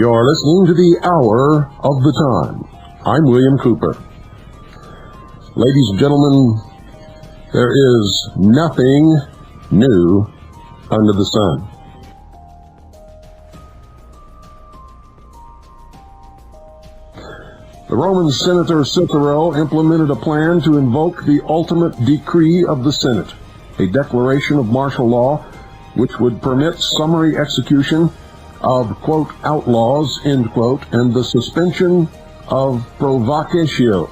You're listening to the Hour of the Time. I'm William Cooper. Ladies and gentlemen, there is nothing new under the sun. The Roman Senator Cicero implemented a plan to invoke the ultimate decree of the Senate, a declaration of martial law which would permit summary execution of, quote, outlaws, end quote, and the suspension of provocatio,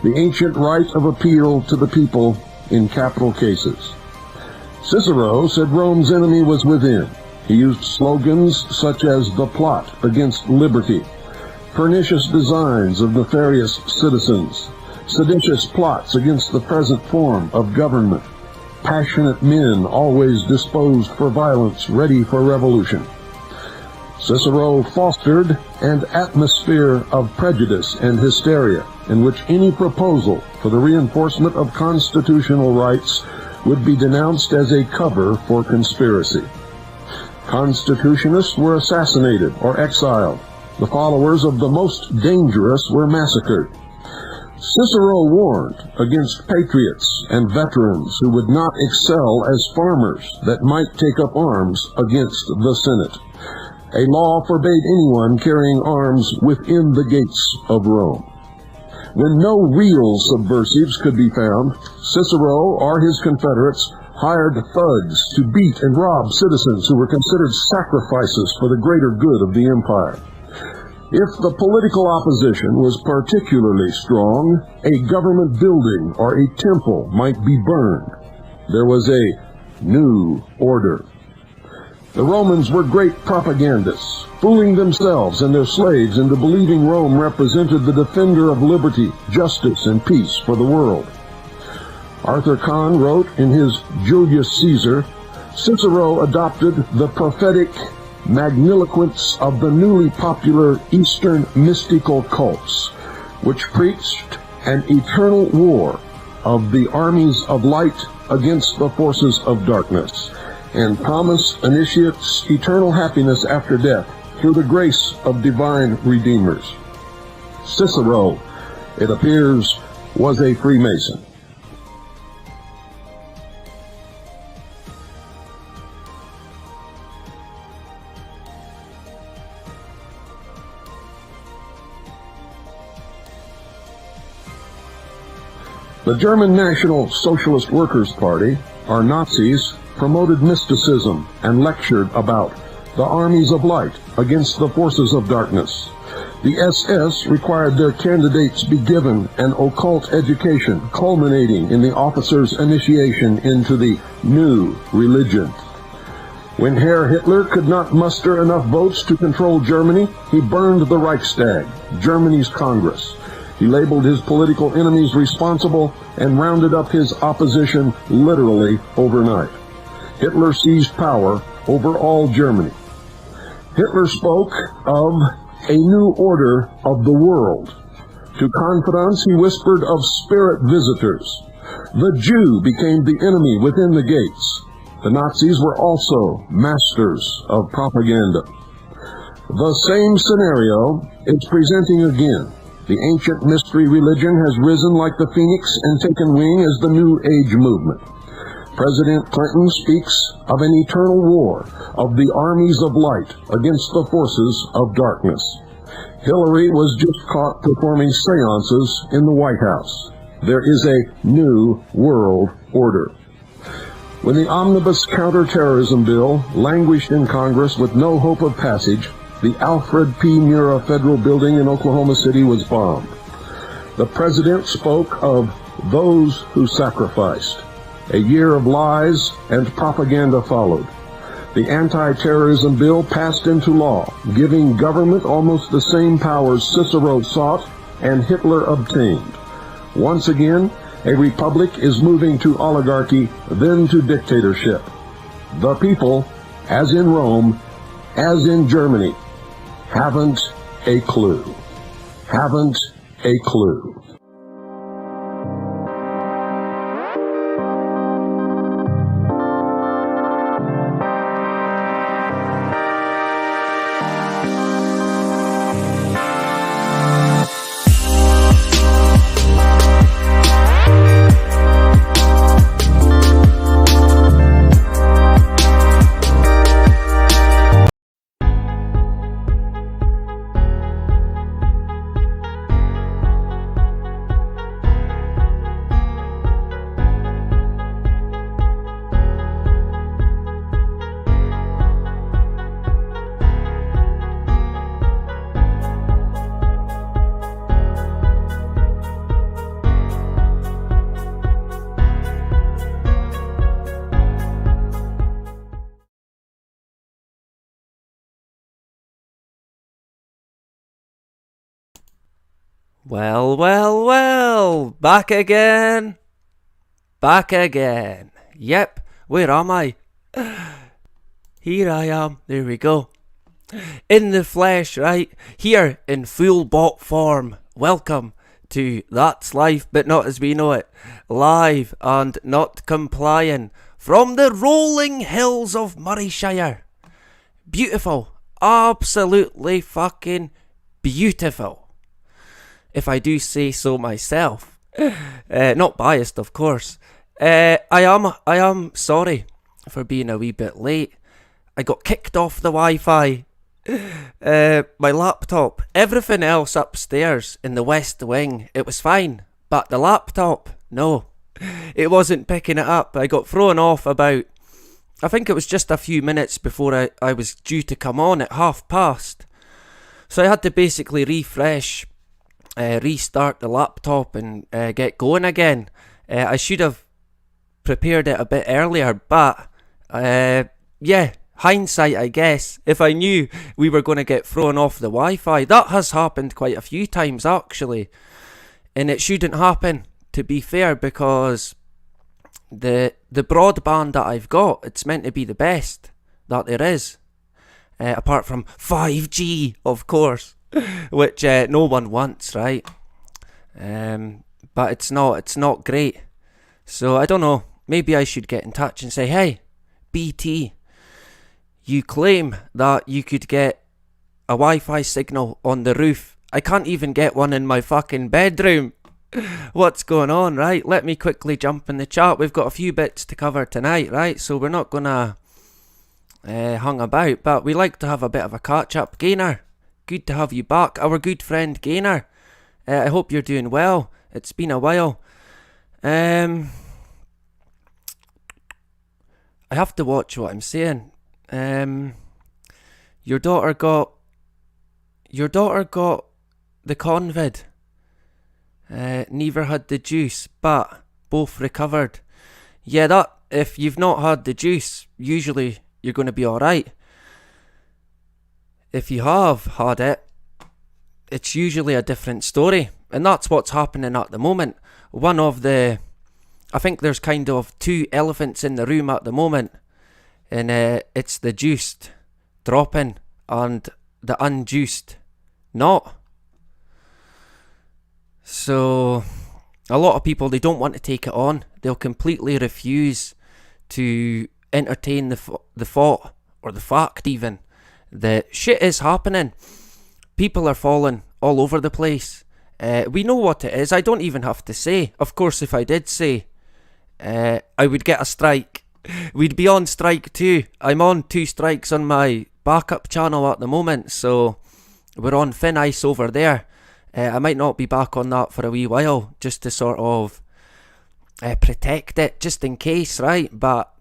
the ancient right of appeal to the people in capital cases. Cicero said Rome's enemy was within. He used slogans such as the plot against liberty, pernicious designs of nefarious citizens, seditious plots against the present form of government, passionate men always disposed for violence, ready for revolution. Cicero fostered an atmosphere of prejudice and hysteria in which any proposal for the reinforcement of constitutional rights would be denounced as a cover for conspiracy. Constitutionists were assassinated or exiled. The followers of the most dangerous were massacred. Cicero warned against patriots and veterans who would not excel as farmers that might take up arms against the Senate. A law forbade anyone carrying arms within the gates of Rome. When no real subversives could be found, Cicero or his confederates hired thugs to beat and rob citizens who were considered sacrifices for the greater good of the empire. If the political opposition was particularly strong, a government building or a temple might be burned. There was a new order. The Romans were great propagandists, fooling themselves and their slaves into believing Rome represented the defender of liberty, justice, and peace for the world. Arthur Kahn wrote in his Julius Caesar, Cicero adopted the prophetic magniloquence of the newly popular Eastern mystical cults, which preached an eternal war of the armies of light against the forces of darkness, and promise initiates eternal happiness after death through the grace of divine redeemers. Cicero, it appears, was a Freemason. The German National Socialist Workers' Party, or Nazis, promoted mysticism and lectured about the armies of light against the forces of darkness. The SS required their candidates be given an occult education, culminating in the officers' initiation into the new religion. When Herr Hitler could not muster enough votes to control Germany, he burned the Reichstag, Germany's Congress. He labeled his political enemies responsible and rounded up his opposition literally overnight. Hitler seized power over all Germany. Hitler spoke of a new order of the world. To confidants, he whispered of spirit visitors. The Jew became the enemy within the gates. The Nazis were also masters of propaganda. The same scenario is presenting again. The ancient mystery religion has risen like the phoenix and taken wing as the New Age movement. President Clinton speaks of an eternal war of the armies of light against the forces of darkness. Hillary was just caught performing seances in the White House. There is a new world order. When the omnibus counterterrorism bill languished in Congress with no hope of passage, the Alfred P. Murrah Federal Building in Oklahoma City was bombed. The president spoke of those who sacrificed. A year of lies and propaganda followed. The anti-terrorism bill passed into law, giving government almost the same powers Cicero sought and Hitler obtained. Once again, a republic is moving to oligarchy, then to dictatorship. The people, as in Rome, as in Germany, haven't a clue. Haven't a clue. Well, well, well, back again. Back again. Yep, where am I? Here I am, there we go. In the flesh, right? Here in full bot form. Welcome to That's Life, but not as we know it. Live and not complying from the rolling hills of Murrayshire. Beautiful. Absolutely fucking beautiful. If I do say so myself. Not biased, of course. I am sorry for being a wee bit late. I got kicked off the Wi-Fi. My laptop, everything else upstairs in the West Wing, it was fine. But the laptop, no. It wasn't picking it up. I got thrown off about, I think it was just a few minutes before I was due to come on at past. So I had to basically refresh, restart the laptop and get going again. I should have prepared it a bit earlier, but yeah, hindsight, I guess. If I knew we were going to get thrown off the Wi-Fi, that has happened quite a few times actually, and it shouldn't happen, to be fair, because the broadband that I've got, it's meant to be the best that there is, apart from 5G, of course. Which no one wants, right? But it's not great. So I don't know, maybe I should get in touch and say, hey, BT, you claim that you could get a Wi-Fi signal on the roof. I can't even get one in my fucking bedroom. What's going on, right? Let me quickly jump in the chat. We've got a few bits to cover tonight, right? So we're not gonna hung about, but we like to have a bit of a catch-up. Gainer, good to have you back. Our good friend Gainer. I hope you're doing well. It's been a while. I have to watch what I'm saying. Your daughter got the convid. Neither had the juice, but both recovered. Yeah, that, if you've not had the juice, usually you're going to be alright. If you have had it, it's usually a different story. And that's what's happening at the moment. I think there's kind of two elephants in the room at the moment. And it's the juiced dropping and the unjuiced not. So a lot of people, they don't want to take it on. They'll completely refuse to entertain the thought or the fact even that shit is happening. People are falling all over the place. We know what it is. I don't even have to say. Of course, if I did say, I would get a strike. We'd be on strike too. I'm on 2 strikes on my backup channel at the moment, so we're on thin ice over there. I might not be back on that for a wee while, just to sort of protect it, just in case, right? But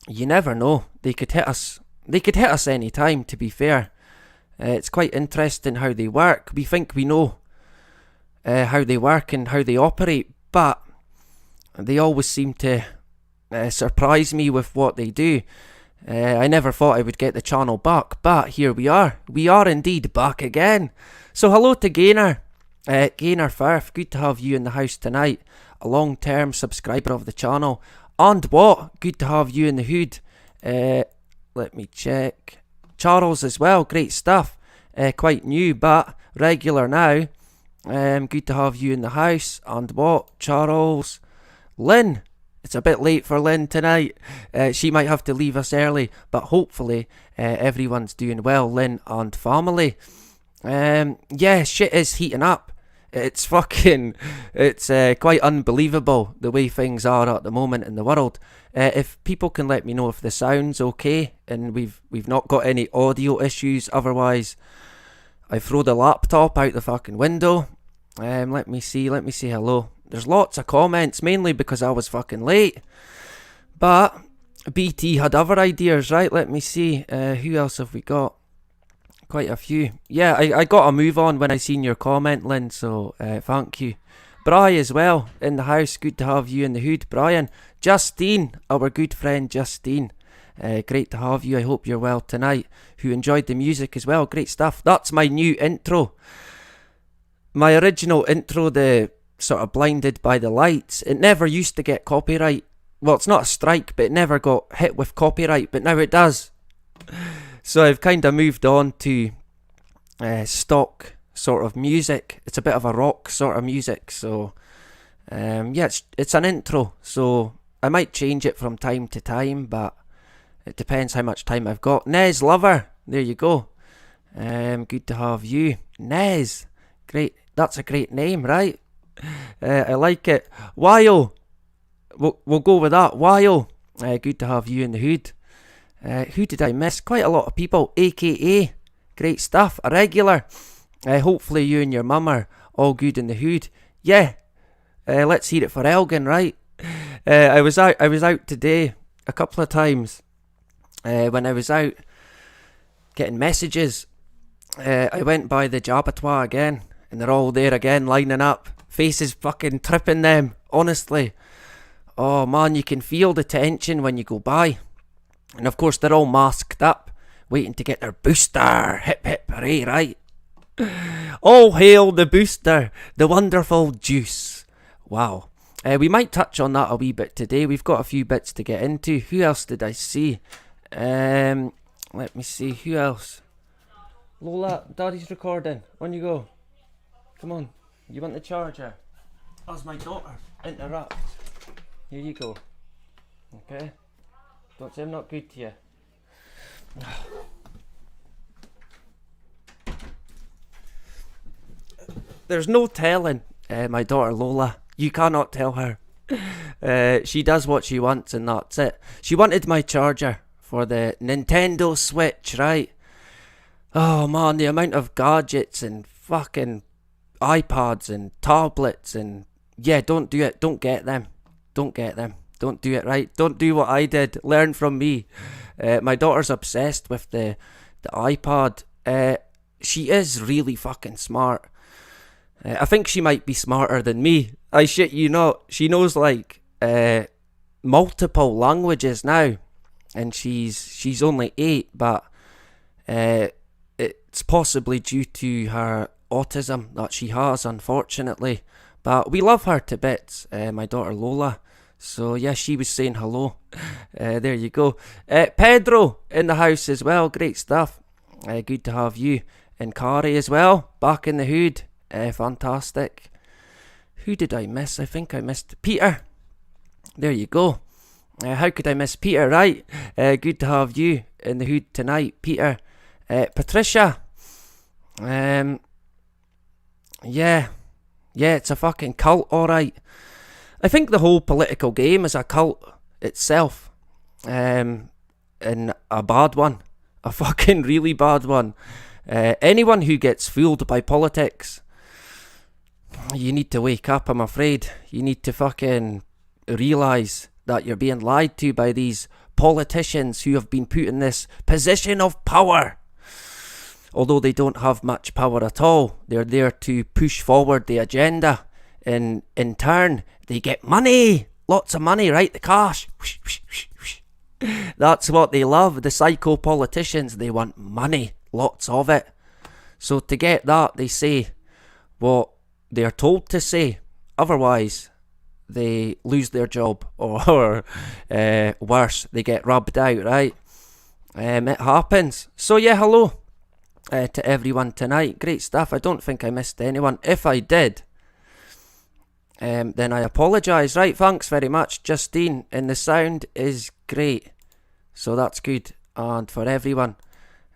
you never know. They could hit us. They could hit us any time, to be fair. It's quite interesting how they work. We think we know how they work and how they operate, but they always seem to surprise me with what they do. I never thought I would get the channel back, but here we are. We are indeed back again. So hello to Gainer. Gainer Firth, good to have you in the house tonight. A long-term subscriber of the channel. And what? Good to have you in the hood. Let me check. Charles as well, great stuff. Quite new, but regular now. Good to have you in the house. And what? Charles. Lynn. It's a bit late for Lynn tonight. She might have to leave us early, but hopefully everyone's doing well, Lynn and family. Yeah, shit is heating up. It's quite unbelievable the way things are at the moment in the world. If people can let me know if the sound's okay and we've not got any audio issues, otherwise I throw the laptop out the fucking window. Let me see hello. There's lots of comments, mainly because I was fucking late. But BT had other ideas, right? Let me see. Who else have we got? Quite a few. Yeah, I got a move on when I seen your comment, Lynn, so thank you. Bri as well, in the house. Good to have you in the hood, Brian. Justine, our good friend Justine. Great to have you. I hope you're well tonight. Who enjoyed the music as well. Great stuff. That's my new intro. My original intro, the sort of Blinded by the Lights, it never used to get copyright. Well, it's not a strike, but it never got hit with copyright, but now it does. So I've kind of moved on to stock sort of music. It's a bit of a rock sort of music, so yeah, it's an intro, so I might change it from time to time, but it depends how much time I've got. Nez Lover, there you go. Good to have you, Nez. Great, that's a great name, right? I like it. Wyo, we'll go with that. Wyo, good to have you in the hood. Who did I miss? Quite a lot of people. AKA, great stuff. A regular. Hopefully you and your mum are all good in the hood. Yeah. Let's hear it for Elgin, right? I was out today a couple of times. When I was out getting messages, I went by the Jabatois again, and they're all there again, lining up. Faces fucking tripping them, honestly. Oh man, you can feel the tension when you go by. And of course they're all masked up, waiting to get their booster. Hip hip hooray, right? All hail the booster, the wonderful juice. Wow. We might touch on that a wee bit today. We've got a few bits to get into. Who else did I see? Let me see, who else? Lola, Daddy's recording. On you go. Come on. You want the charger? As my daughter interrupts. Here you go. Okay. Don't say I'm not good to you. there's no telling my daughter Lola. You cannot tell her. She does what she wants and that's it. She wanted my charger for the Nintendo Switch, right? Oh man, the amount of gadgets and fucking iPads and tablets and yeah, don't do it. Don't get them. Don't get them. Don't do it, right? Don't do what I did. Learn from me. My daughter's obsessed with the iPad. She is really fucking smart. I think she might be smarter than me. I shit you not. She knows like multiple languages now, and she's only 8, but it's possibly due to her autism that she has, unfortunately. But we love her to bits, my daughter Lola. So yeah, she was saying hello. There you go. Pedro in the house as well. Great stuff. Good to have you. And Kari as well. Back in the hood. Fantastic. Who did I miss? I think I missed Peter. There you go. How could I miss Peter, right? Good to have you in the hood tonight, Peter. Patricia. Yeah, it's a fucking cult, alright. I think the whole political game is a cult itself. And a bad one. A fucking really bad one. Anyone who gets fooled by politics, you need to wake up, I'm afraid. You need to fucking realise that you're being lied to by these politicians who have been put in this position of power. Although they don't have much power at all, they're there to push forward the agenda. And in turn, they get money. Lots of money, right? The cash. That's what they love. The psycho politicians, they want money. Lots of it. So to get that, they say what they're told to say. Otherwise, they lose their job. Or worse, they get rubbed out, right? It happens. So yeah, hello to everyone tonight. Great stuff. I don't think I missed anyone. If I did, then I apologise. Right, thanks very much, Justine. And the sound is great. So that's good. And for everyone,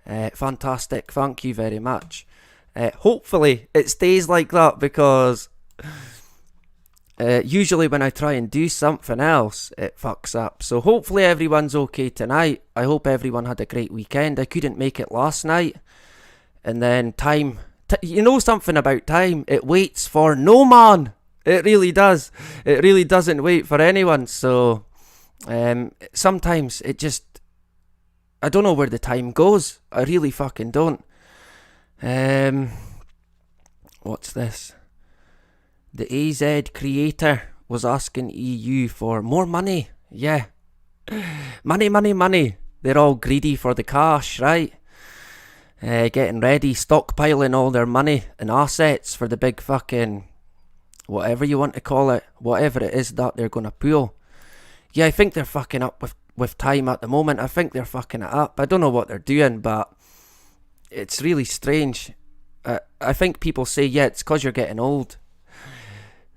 fantastic. Thank you very much. Hopefully it stays like that, because usually when I try and do something else, it fucks up. So hopefully everyone's okay tonight. I hope everyone had a great weekend. I couldn't make it last night. And then time, you know something about time, it waits for no man. It really does. It really doesn't wait for anyone. So sometimes it just, I don't know where the time goes. I really fucking don't. What's this? The AZ creator was asking EU for more money. Yeah. Money, money, money. They're all greedy for the cash, right? Getting ready, stockpiling all their money and assets for the big fucking, whatever you want to call it, whatever it is that they're gonna pull. Yeah, I think they're fucking up with time at the moment. I think they're fucking it up. I don't know what they're doing, but it's really strange. I think people say, yeah, it's because you're getting old.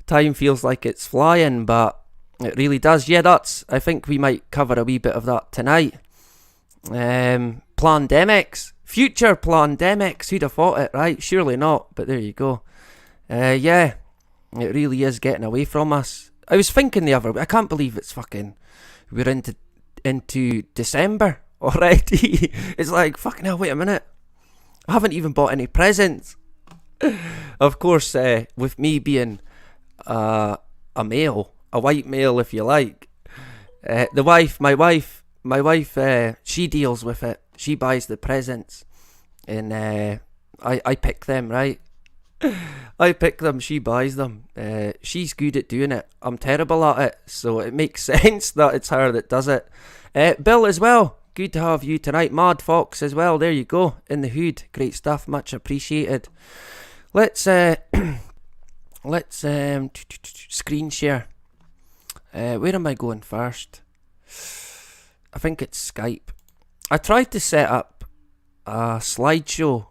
Time feels like it's flying, but it really does. Yeah, I think we might cover a wee bit of that tonight. Plandemics. Future Plandemics. Who'd have thought it, right? Surely not, but there you go. Yeah, it really is getting away from us. I was thinking the other, I can't believe it's fucking, we're into December already. It's like, fucking hell, wait a minute. I haven't even bought any presents. Of course, with me being a male, a white male if you like, my wife, she deals with it. She buys the presents, and I pick them, right? I pick them, she buys them. She's good at doing it. I'm terrible at it, so it makes sense that it's her that does it. Bill as well, good to have you tonight. Mad Fox as well, there you go, in the hood. Great stuff, much appreciated. Let's screen share. Where am I going first? I think it's Skype. I tried to set up a slideshow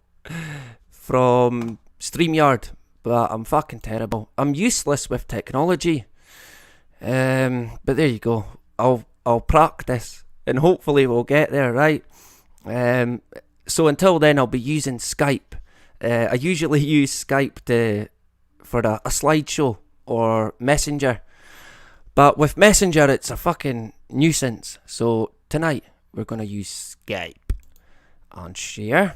from StreamYard, but I'm fucking terrible. I'm useless with technology. But there you go. I'll practice and hopefully we'll get there, right? So until then, I'll be using Skype. I usually use Skype to for a slideshow or Messenger. But with Messenger, it's a fucking nuisance. So tonight, we're going to use Skype and share.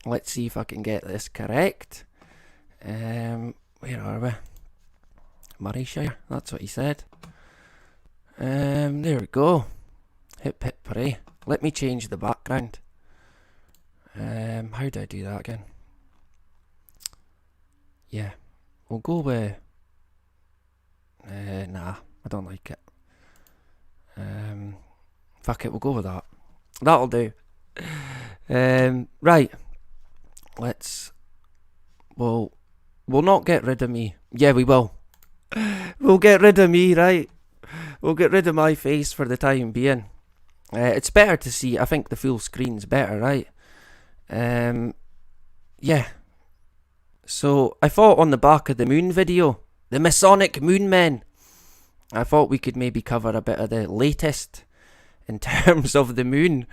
Let's see if I can get this correct. Where are we? Murrayshire, that's what he said. There we go. Hip hip hooray. Let me change the background. How do I do that again? Yeah, we'll go with... nah, I don't like it. Fuck it, we'll go with that. That'll do. Right. We'll not get rid of me. Yeah, we will. We'll get rid of me, right? We'll get rid of my face for the time being. It's better to see. I think the full screen's better, right? Yeah. So, I thought on the back of the moon video, the Masonic Moon Men, I thought we could maybe cover a bit of the latest in terms of the moon.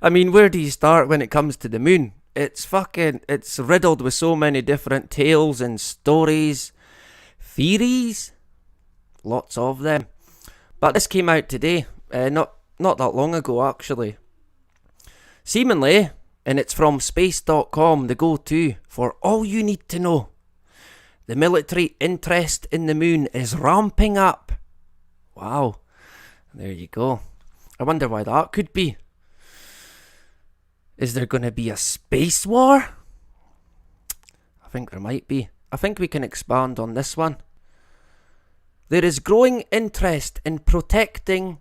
I mean, where do you start when it comes to the moon? It's riddled with so many different tales and stories, theories, lots of them. But this came out today, not that long ago actually. Seemingly, and it's from space.com, the go-to for all you need to know. The military interest in the moon is ramping up. Wow, there you go. I wonder why that could be. Is there going to be a space war? I think there might be. I think we can expand on this one. There is growing interest in protecting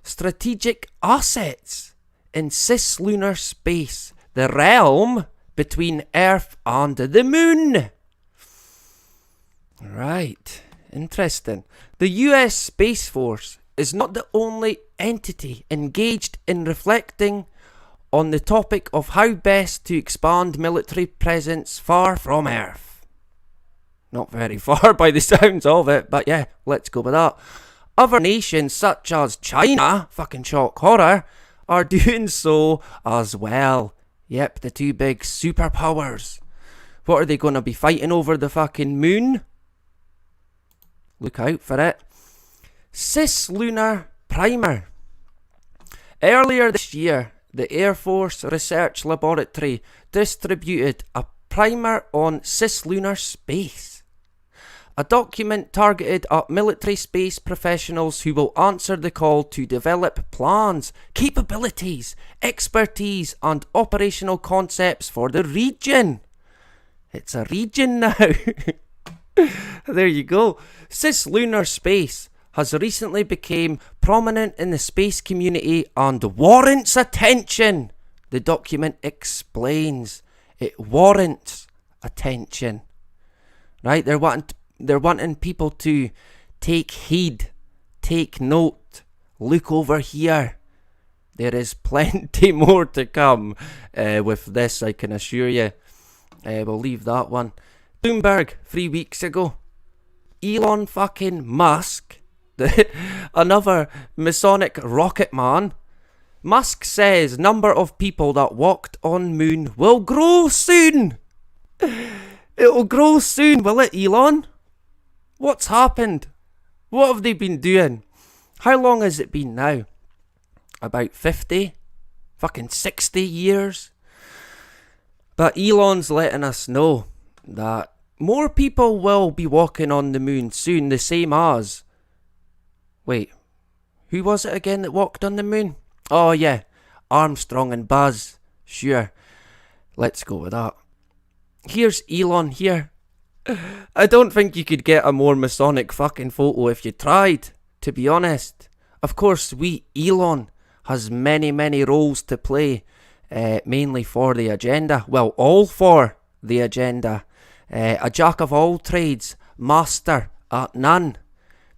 strategic assets in cislunar space, the realm between Earth and the moon. Right, interesting. The US Space Force is not the only entity engaged in reflecting on the topic of how best to expand military presence far from Earth. Not very far by the sounds of it, but yeah, let's go with that. Other nations such as China, fucking shock horror, are doing so as well. Yep, the two big superpowers. What are they going to be fighting over, the fucking moon? Look out for it. Cislunar Primer. Earlier this year, the Air Force Research Laboratory distributed a primer on cislunar space. A document targeted at military space professionals who will answer the call to develop plans, capabilities, expertise and operational concepts for the region. It's a region now. There you go. Cislunar space has recently become prominent in the space community and warrants attention. The document explains. It warrants attention. Right? They're wanting people to take heed, take note, look over here. There is plenty more to come with this, I can assure you. We'll leave that one. Bloomberg, 3 weeks ago. Elon fucking Musk, another Masonic rocket man. Musk says number of people that walked on moon will grow soon. It'll grow soon, will it, Elon? What's happened? What have they been doing? How long has it been now? About 50? Fucking 60 years? But Elon's letting us know that more people will be walking on the moon soon, the same as... Wait, who was it again that walked on the moon? Oh yeah, Armstrong and Buzz. Sure, let's go with that. Here's Elon here. I don't think you could get a more Masonic fucking photo if you tried, to be honest. Of course, Elon has many roles to play, mainly for the agenda. Well, all for the agenda. A jack of all trades, master at none.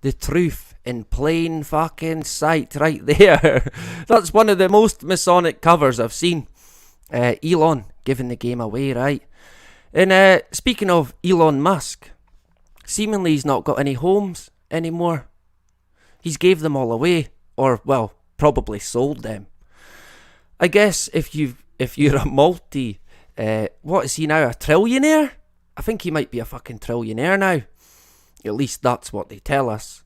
The truth in plain fucking sight right there. That's one of the most Masonic covers I've seen. Elon giving the game away, right? And speaking of Elon Musk, seemingly he's not got any homes anymore. He's gave them all away, or well, probably sold them. I guess if you're a what is he now, a trillionaire? I think he might be a fucking trillionaire now. At least that's what they tell us.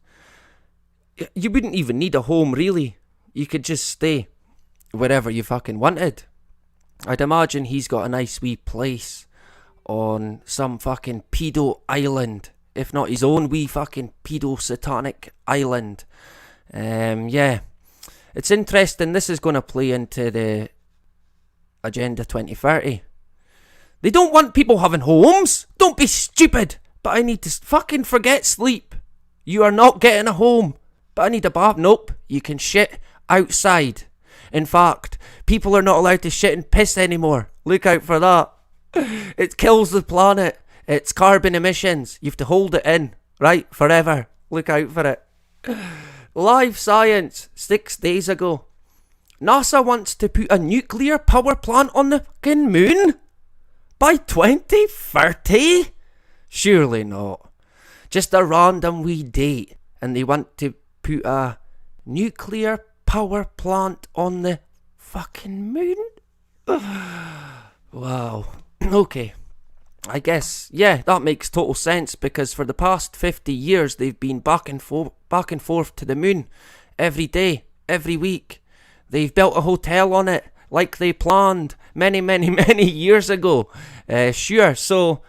You wouldn't even need a home, really. You could just stay wherever you fucking wanted. I'd imagine he's got a nice wee place on some fucking pedo island. If not his own wee fucking pedo satanic island. Yeah. It's interesting. This is going to play into the Agenda 2030. They don't want people having homes. Don't be stupid. But I need to fucking forget sleep. You are not getting a home. But I need a bath. Nope. You can shit outside. In fact, people are not allowed to shit and piss anymore. Look out for that. It kills the planet. It's carbon emissions. You have to hold it in, right? Forever. Look out for it. Live science. 6 days ago. NASA wants to put a nuclear power plant on the fucking moon? By 2030? Surely not. Just a random wee date. And they want to put a nuclear power plant on the fucking moon? Wow. Okay. I guess, yeah, that makes total sense, because for the past 50 years they've been back and forth to the moon every day, every week. They've built a hotel on it like they planned many years ago. Sure, so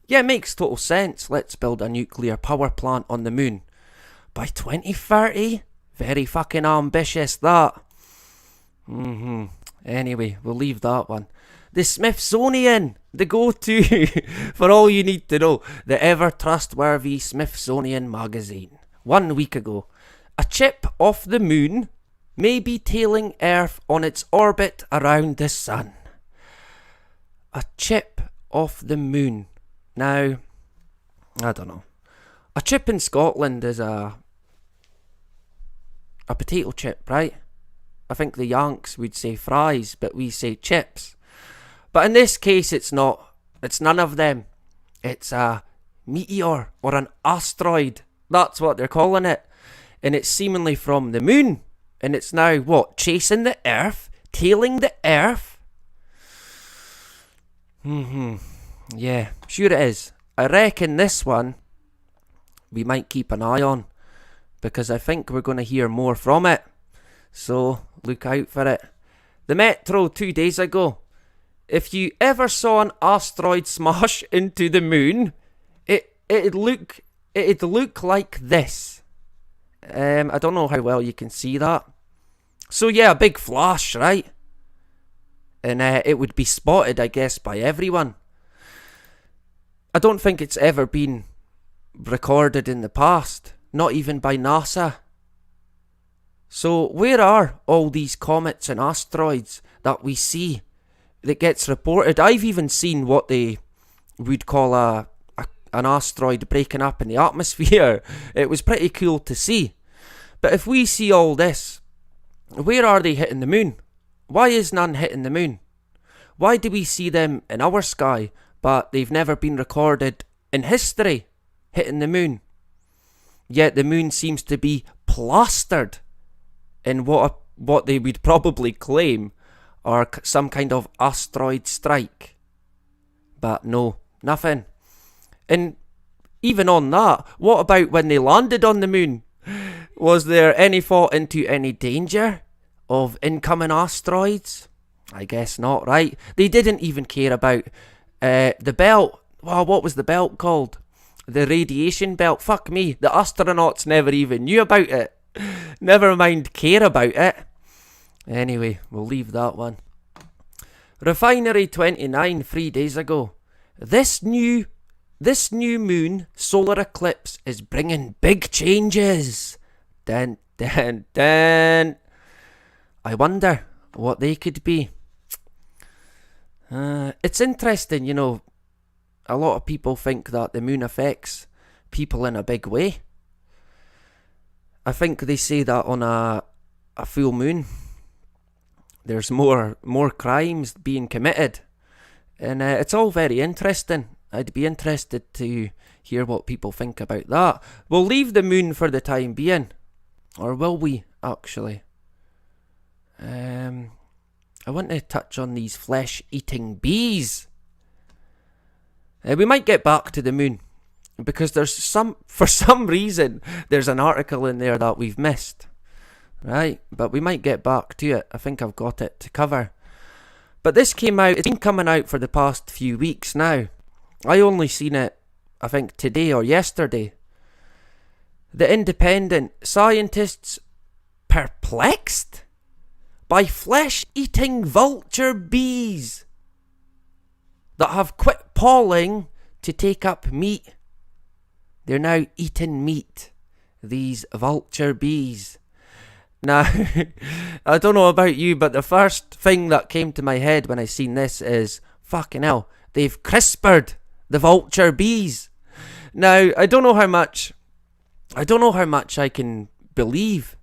yeah, it makes total sense. Let's build a nuclear power plant on the moon. By 2030? Very fucking ambitious, that. Anyway, we'll leave that one. The Smithsonian, the go-to for all you need to know. The ever-trustworthy Smithsonian magazine. 1 week ago. A chip off the moon may be tailing Earth on its orbit around the sun. A chip off the moon. Now, I don't know. A chip in Scotland is a potato chip, right? I think the Yanks would say fries, but we say chips. But in this case, it's not. It's none of them. It's a meteor or an asteroid. That's what they're calling it. And it's seemingly from the moon. And it's now, what, chasing the Earth? Tailing the Earth? Yeah, sure it is. I reckon this one we might keep an eye on, because I think we're going to hear more from it. So, look out for it. The Metro 2 days ago. If you ever saw an asteroid smash into the moon, it'd look like this. I don't know how well you can see that. So yeah, a big flash, right? And it would be spotted, I guess, by everyone. I don't think it's ever been recorded in the past, not even by NASA. So where are all these comets and asteroids that we see that gets reported? I've even seen what they would call an asteroid breaking up in the atmosphere. It was pretty cool to see. But if we see all this, where are they hitting the moon? Why is none hitting the moon? Why do we see them in our sky, but they've never been recorded in history hitting the moon? Yet the moon seems to be plastered in what they would probably claim are some kind of asteroid strike. But no, nothing. And even on that, what about when they landed on the moon? Was there any thought into any danger of incoming asteroids? I guess not, right? They didn't even care about the belt. Wow, what was the belt called? The radiation belt. Fuck me, the astronauts never even knew about it. Never mind care about it. Anyway, we'll leave that one. Refinery 29 3 days ago. This new moon solar eclipse is bringing big changes. Dun, dun, dun. I wonder what they could be. It's interesting, you know. A lot of people think that the moon affects people in a big way. I think they say that on a full moon, there's more crimes being committed. And it's all very interesting. I'd be interested to hear what people think about that. We'll leave the moon for the time being. Or will we, actually? I want to touch on these flesh-eating bees. We might get back to the moon. because for some reason, there's an article in there that we've missed. Right? But we might get back to it. I think I've got it to cover. But this came out, it's been coming out for the past few weeks now. I only seen it, I think, today or yesterday. The Independent: scientists perplexed by flesh-eating vulture bees that have quit pawing to take up meat. They're now eating meat, these vulture bees. Now, I don't know about you, but the first thing that came to my head when I seen this is, fucking hell, they've CRISPR'd the vulture bees. Now, I don't know how much I can believe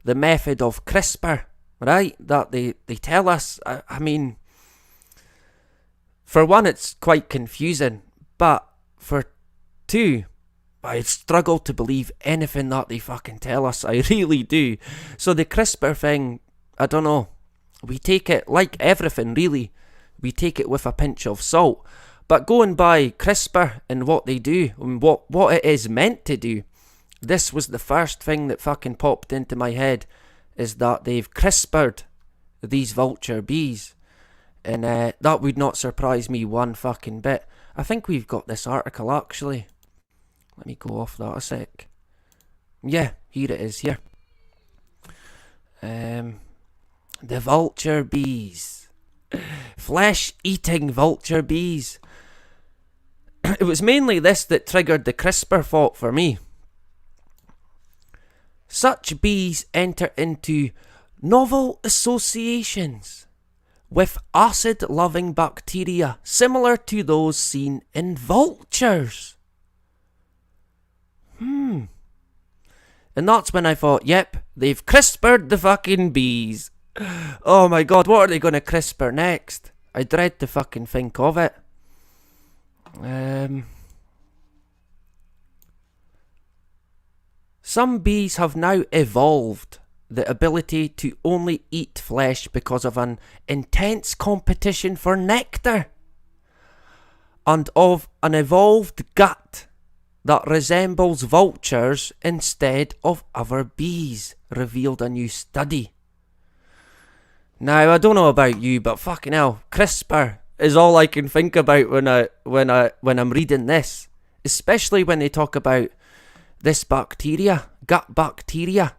the method of CRISPR, right, that they tell us. I mean, for one, it's quite confusing, but for two, I struggle to believe anything that they fucking tell us. I really do. So the CRISPR thing, I don't know. We take it, like everything really, we take it with a pinch of salt. But going by CRISPR and what they do, and what it is meant to do, this was the first thing that fucking popped into my head, is that they've CRISPR'd these vulture bees. And that would not surprise me one fucking bit. I think we've got this article actually. Let me go off that a sec. Yeah, here it is, here. The vulture bees. Flesh-eating vulture bees. It was mainly this that triggered the CRISPR thought for me. Such bees enter into novel associations with acid-loving bacteria similar to those seen in vultures. And that's when I thought, yep, they've CRISPR'd the fucking bees. Oh my god, what are they going to CRISPR next? I dread to fucking think of it. Some bees have now evolved the ability to only eat flesh because of an intense competition for nectar, and of an evolved gut that resembles vultures instead of other bees, revealed a new study. Now, I don't know about you, but fucking hell, CRISPR is all I can think about when I'm reading this, especially when they talk about this bacteria, gut bacteria,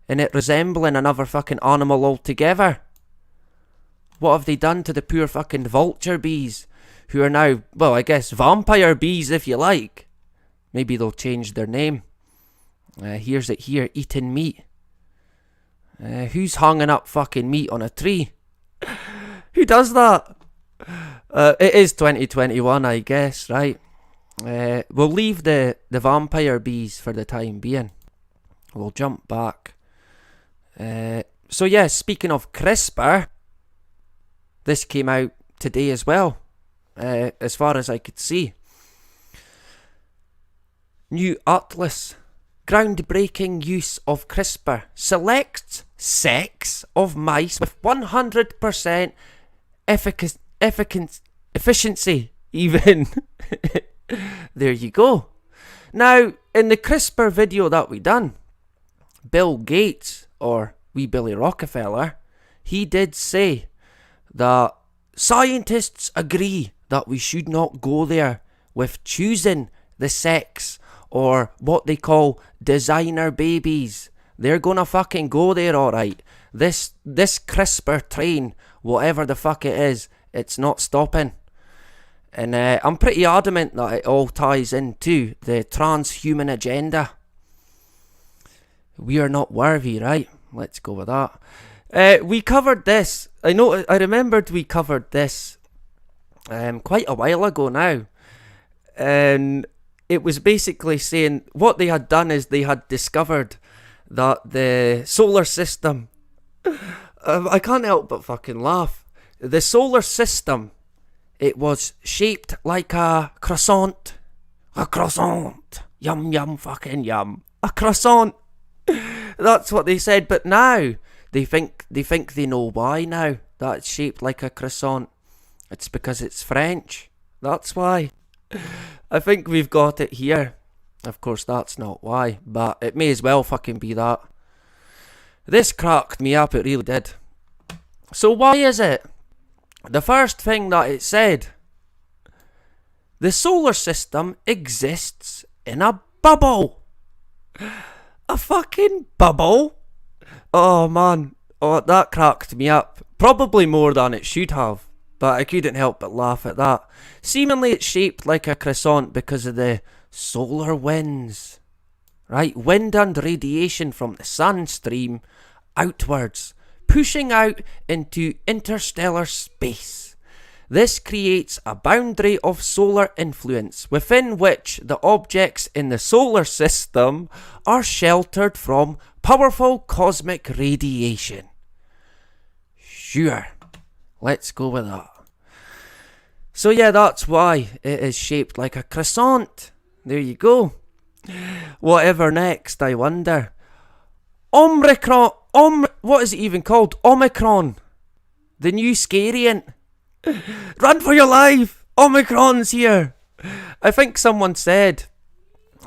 and it resembling another fucking animal altogether. What have they done to the poor fucking vulture bees, who are now, well, I guess vampire bees if you like. Maybe they'll change their name. Here's it here, eating meat. Who's hanging up fucking meat on a tree? Who does that? It is 2021, I guess, right? We'll leave the vampire bees for the time being. We'll jump back. So yeah, speaking of CRISPR, this came out today as well, as far as I could see. New atlas, groundbreaking use of CRISPR, selects sex of mice with 100% efficiency, even. There you go. Now, in the CRISPR video that we done, Bill Gates, or wee Billy Rockefeller, he did say that scientists agree that we should not go there with choosing the sex, or what they call designer babies. They're gonna fucking go there, alright. This CRISPR train, whatever the fuck it is, it's not stopping. And I'm pretty adamant that it all ties into the transhuman agenda. We are not worthy, right? Let's go with that. We covered this. I remembered we covered this quite a while ago now. And it was basically saying what they had done is they had discovered that the solar system, I can't help but fucking laugh. The solar system, it was shaped like a croissant. A croissant. Yum, yum, fucking yum. A croissant. That's what they said, but now they think they know why now that it's shaped like a croissant. It's because it's French. That's why. I think we've got it here. Of course, that's not why, but it may as well fucking be that. This cracked me up, it really did. So why is it? The first thing that it said, the solar system exists in a bubble. A fucking bubble? Oh man, that cracked me up. Probably more than it should have, but I couldn't help but laugh at that. Seemingly it's shaped like a croissant because of the solar winds. Right, wind and radiation from the sun stream outwards, pushing out into interstellar space. This creates a boundary of solar influence within which the objects in the solar system are sheltered from powerful cosmic radiation. Sure, let's go with that. So yeah, that's why it is shaped like a croissant. There you go. Whatever next, I wonder. What is it even called? Omicron. The new scariant. Run for your life! Omicron's here! I think someone said,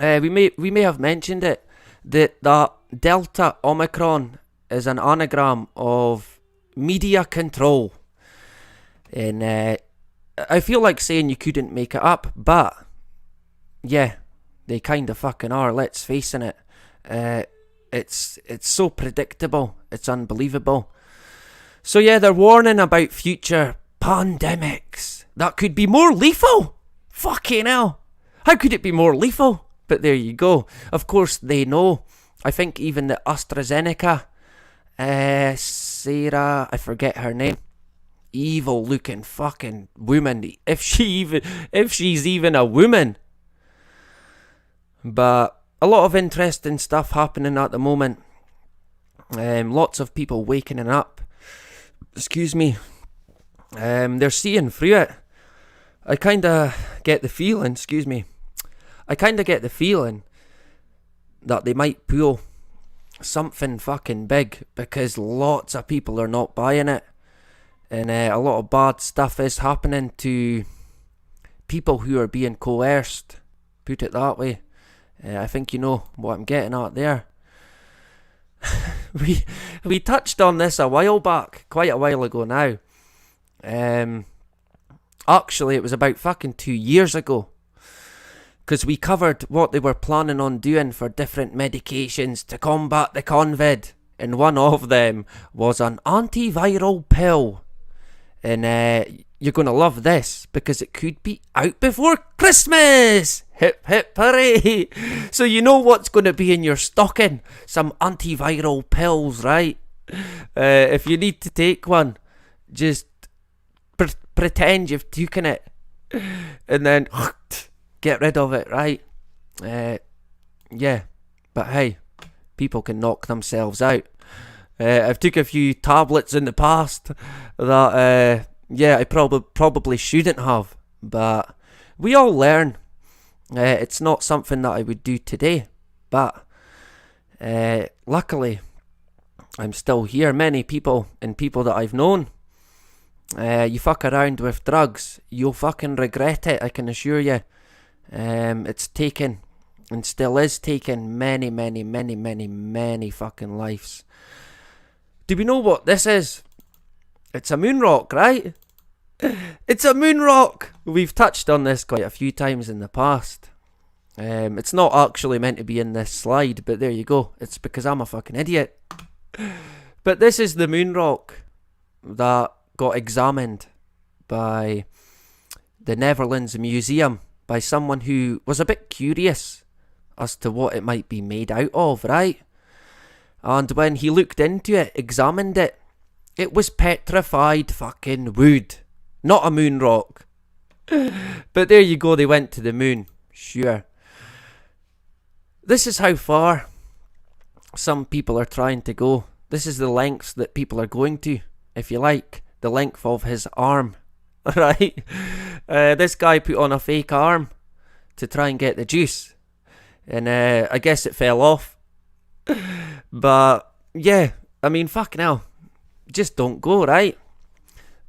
we may have mentioned it, that Delta Omicron is an anagram of media control. And I feel like saying you couldn't make it up, but yeah, they kind of fucking are, let's face it. It's so predictable, it's unbelievable. So yeah, they're warning about future pandemics that could be more lethal. Fucking hell, how could it be more lethal? But there you go. Of course they know. I think even the AstraZeneca, Sarah, I forget her name, evil looking fucking woman, if she's even a woman. But a lot of interesting stuff happening at the moment. Lots of people waking up. Excuse me. They're seeing through it. I kind of get the feeling, that they might pull something fucking big, because lots of people are not buying it. And a lot of bad stuff is happening to people who are being coerced. Put it that way. I think you know what I'm getting at there. we touched on this a while back, quite a while ago now. Actually, it was about fucking 2 years ago, because we covered what they were planning on doing for different medications to combat the COVID, and one of them was an antiviral pill. And you're going to love this, because it could be out before Christmas. Hip hip hooray. So you know what's going to be in your stocking. Some antiviral pills, right? If you need to take one, just pretend you've taken it, and then get rid of it, right? Yeah, but hey, people can knock themselves out. I've took a few tablets in the past that, I probably shouldn't have, but we all learn. It's not something that I would do today, but luckily I'm still here. Many people that I've known, you fuck around with drugs, you'll fucking regret it, I can assure you. It's taken, and still is taking, many fucking lives. Do we know what this is? It's a moon rock, right? It's a moon rock! We've touched on this quite a few times in the past. It's not actually meant to be in this slide, but there you go. It's because I'm a fucking idiot. But this is the moon rock that got examined by the Netherlands Museum, by someone who was a bit curious as to what it might be made out of, right? And when he looked into it, examined it, it was petrified fucking wood. Not a moon rock. But there you go, they went to the moon. Sure. This is how far some people are trying to go. This is the lengths that people are going to, if you like. The length of his arm. Right? This guy put on a fake arm to try and get the juice. And I guess it fell off. But yeah, I mean, fucking hell, just don't go, right?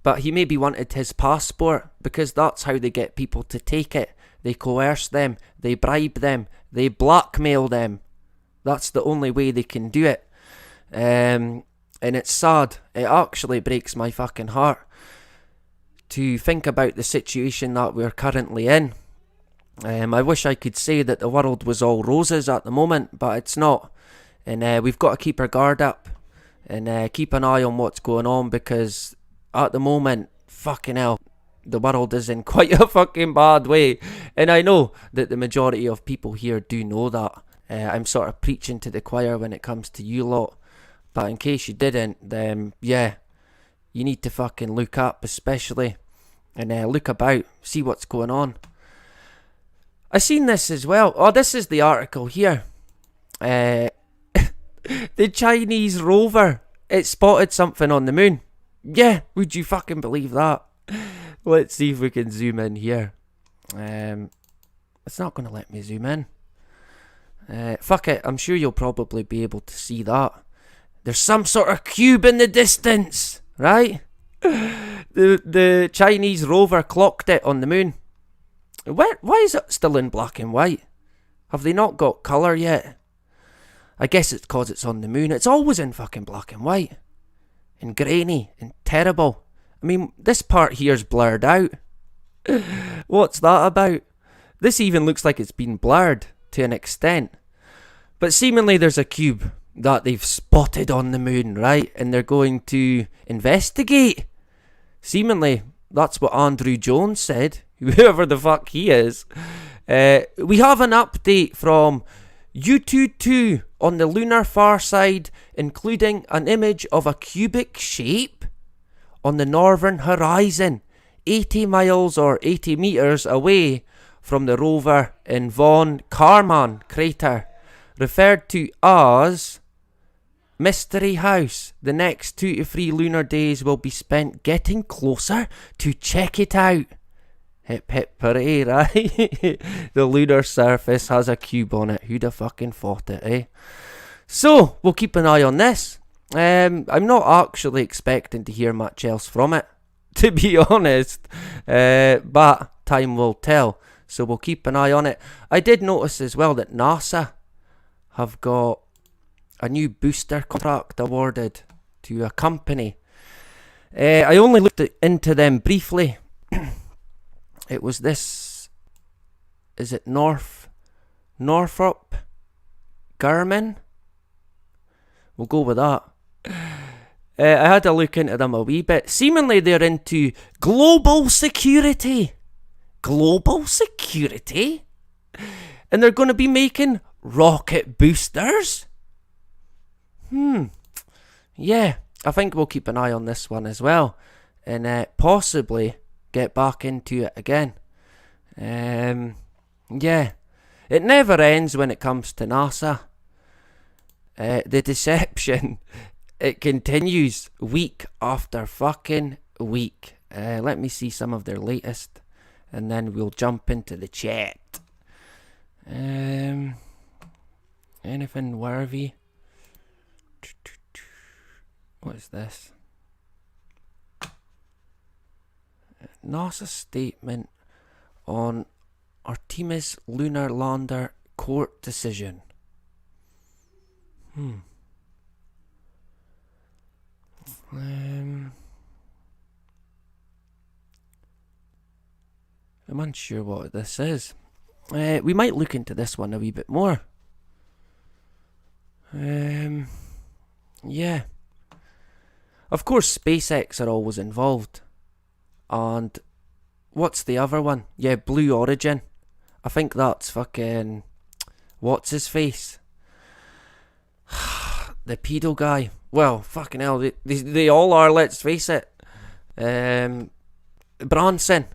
But he maybe wanted his passport, because that's how they get people to take it. they coerce them, they bribe them, they blackmail them. That's the only way they can do it. And it's sad. It actually breaks my fucking heart to think about the situation that we're currently in. I wish I could say that the world was all roses at the moment, but it's not. And we've got to keep our guard up and keep an eye on what's going on, because at the moment, fucking hell, the world is in quite a fucking bad way. And I know that the majority of people here do know that. I'm sort of preaching to the choir when it comes to you lot. But in case you didn't, then yeah, you need to fucking look up, especially, and look about, see what's going on. I seen this as well. Oh, this is the article here. The Chinese rover, it spotted something on the moon. Yeah, would you fucking believe that? Let's see if we can zoom in here. It's not going to let me zoom in. Fuck it, I'm sure you'll probably be able to see that. There's some sort of cube in the distance, right? The Chinese rover clocked it on the moon. Why is it still in black and white? Have they not got colour yet? I guess it's because it's on the moon. It's always in fucking black and white. And grainy and terrible. I mean, this part here's blurred out. What's that about? This even looks like it's been blurred to an extent. But seemingly there's a cube that they've spotted on the moon, right? And they're going to investigate. Seemingly, that's what Andrew Jones said. Whoever the fuck he is. We have an update from U22 on the lunar far side, including an image of a cubic shape on the northern horizon, 80 miles or 80 meters away from the rover in Von Karman crater, referred to as Mystery House. The next 2 to 3 lunar days will be spent getting closer to check it out. Hip hip hooray, right? The lunar surface has a cube on it. Who'd have fucking thought it, eh? So, we'll keep an eye on this. I'm not actually expecting to hear much else from it, to be honest. But time will tell. So we'll keep an eye on it. I did notice as well that NASA have got a new booster contract awarded to a company. I only looked into them briefly. It was this, is it Northrop Grumman? We'll go with that. I had a look into them a wee bit. Seemingly they're into global security. Global security? And they're going to be making rocket boosters? Yeah, I think we'll keep an eye on this one as well. And possibly get back into it again. Yeah, it never ends when it comes to NASA. The deception, it continues week after fucking week. Let me see some of their latest, and then we'll jump into the chat. Anything worthy? What is this? NASA statement on Artemis lunar lander court decision. I'm unsure what this is. We might look into this one a wee bit more. Yeah. Of course, SpaceX are always involved. And what's the other one? Yeah, Blue Origin. I think that's fucking... what's his face? The pedo guy. Well, fucking hell, they all are, let's face it. Branson.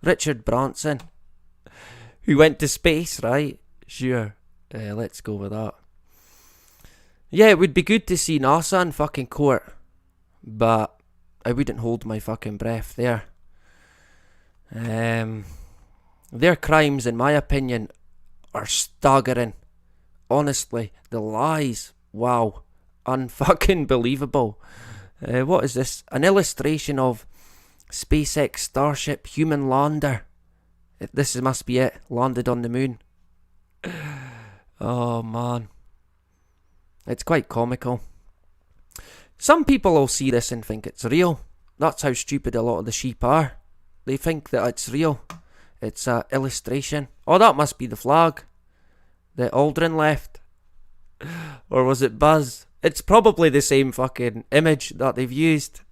Richard Branson. Who went to space, right? Sure. Let's go with that. Yeah, it would be good to see NASA in fucking court. But I wouldn't hold my fucking breath there. Their crimes, in my opinion, are staggering. Honestly, the lies. Wow. Unfucking believable. What is this? An illustration of SpaceX Starship human lander. This must be it. Landed on the moon. Oh man. It's quite comical. Some people will see this and think it's real. That's how stupid a lot of the sheep are. They think that it's real. It's a illustration. Oh, that must be the flag that Aldrin left. Or was it Buzz? It's probably the same fucking image that they've used.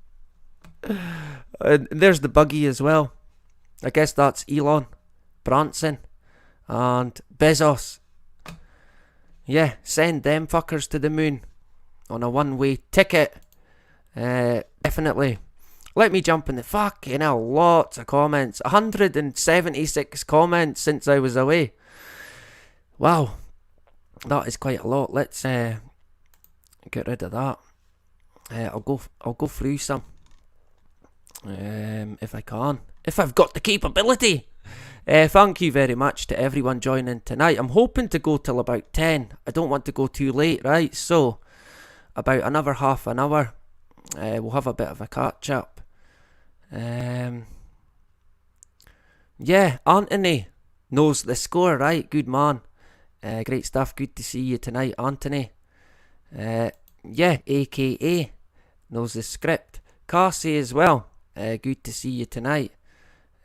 And there's the buggy as well. I guess that's Elon, Branson, and Bezos. Yeah, send them fuckers to the moon on a one-way ticket. Definitely. Let me jump in the fucking hell. Lots of comments. 176 comments since I was away. Wow. That is quite a lot. Let's get rid of that. I'll go through some. If I can. If I've got the capability. Thank you very much to everyone joining tonight. I'm hoping to go till about 10. I don't want to go too late, right? So, about another half an hour. We'll have a bit of a catch up. Yeah, Anthony knows the score, right? Good man. Great stuff. Good to see you tonight, Anthony. Yeah, AKA knows the script. Cassie as well. Good to see you tonight.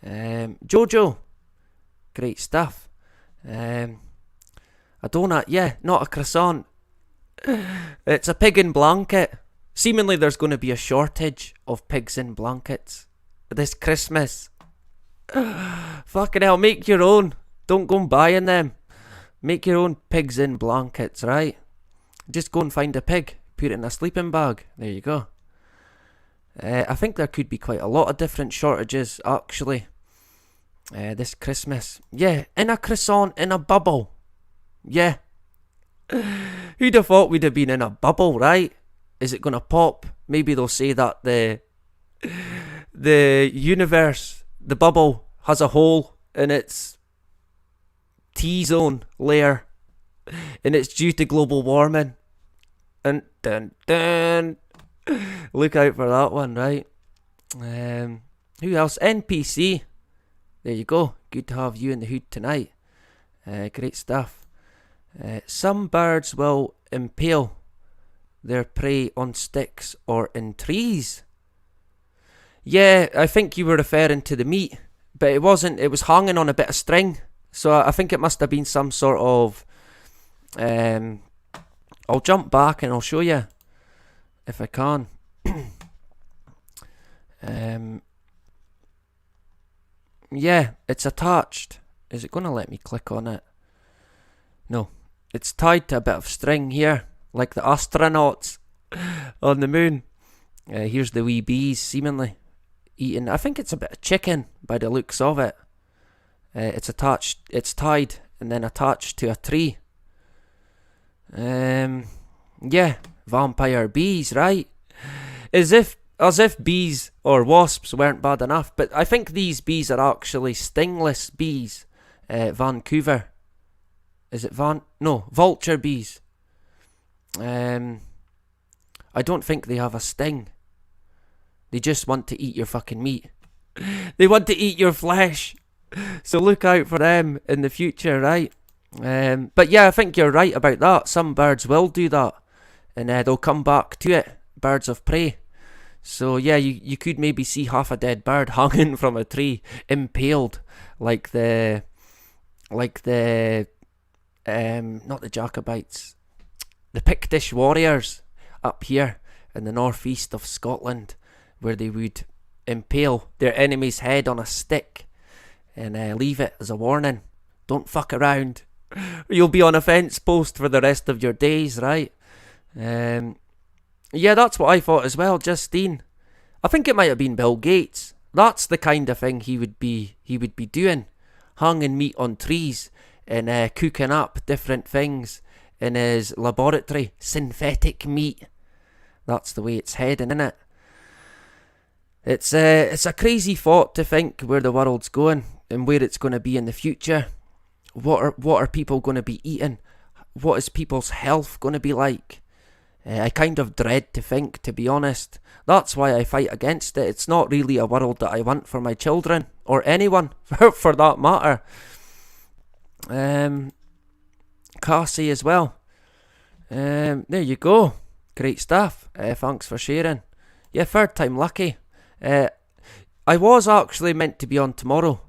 Jojo. Great stuff. A donut, yeah, not a croissant. It's a pig in blanket. Seemingly there's going to be a shortage of pigs in blankets this Christmas. Fucking hell, make your own. Don't go and buying them. Make your own pigs in blankets, right? Just go and find a pig, put it in a sleeping bag. There you go. I think there could be quite a lot of different shortages, actually, this Christmas. Yeah, in a croissant, in a bubble. Yeah. Who'd have thought we'd have been in a bubble, right? Is it going to pop? Maybe they'll say that the universe, the bubble, has a hole in its T-zone layer, and it's due to global warming. And dun dun. Look out for that one, right? Who else? NPC. There you go. Good to have you in the hood tonight. Great stuff. Some birds will impale their prey on sticks or in trees. Yeah, I think you were referring to the meat, but it wasn't. It was hanging on a bit of string. So I think it must have been some sort of... I'll jump back and I'll show you if I can. Yeah, it's attached. Is it going to let me click on it? No. It's tied to a bit of string here, like the astronauts on the moon. Here's the wee bees, seemingly eating. I think it's a bit of chicken by the looks of it. It's attached. It's tied and then attached to a tree. Yeah, vampire bees, right? As if bees or wasps weren't bad enough, but I think these bees are actually stingless bees. Vancouver. Is it vulture bees. I don't think they have a sting. They just want to eat your fucking meat. They want to eat your flesh. So look out for them in the future, right? But yeah, I think you're right about that. Some birds will do that, and they'll come back to it. Birds of prey. So yeah, you could maybe see half a dead bird hanging from a tree, impaled, like the not the Jacobites, the Pictish warriors up here in the northeast of Scotland, where they would impale their enemy's head on a stick and leave it as a warning. Don't fuck around. You'll be on a fence post for the rest of your days, right? Yeah, that's what I thought as well, Justine. I think it might have been Bill Gates. That's the kind of thing he would be doing. Hanging meat on trees and cooking up different things in his laboratory. Synthetic meat. That's the way it's heading, isn't it? It's a crazy thought to think where the world's going and where it's going to be in the future. What are people going to be eating? What is people's health going to be like? I kind of dread to think, to be honest. That's why I fight against it. It's not really a world that I want for my children, or anyone, for that matter. Cassie as well. There you go. Great stuff. Thanks for sharing. Yeah, third time lucky. I was actually meant to be on tomorrow,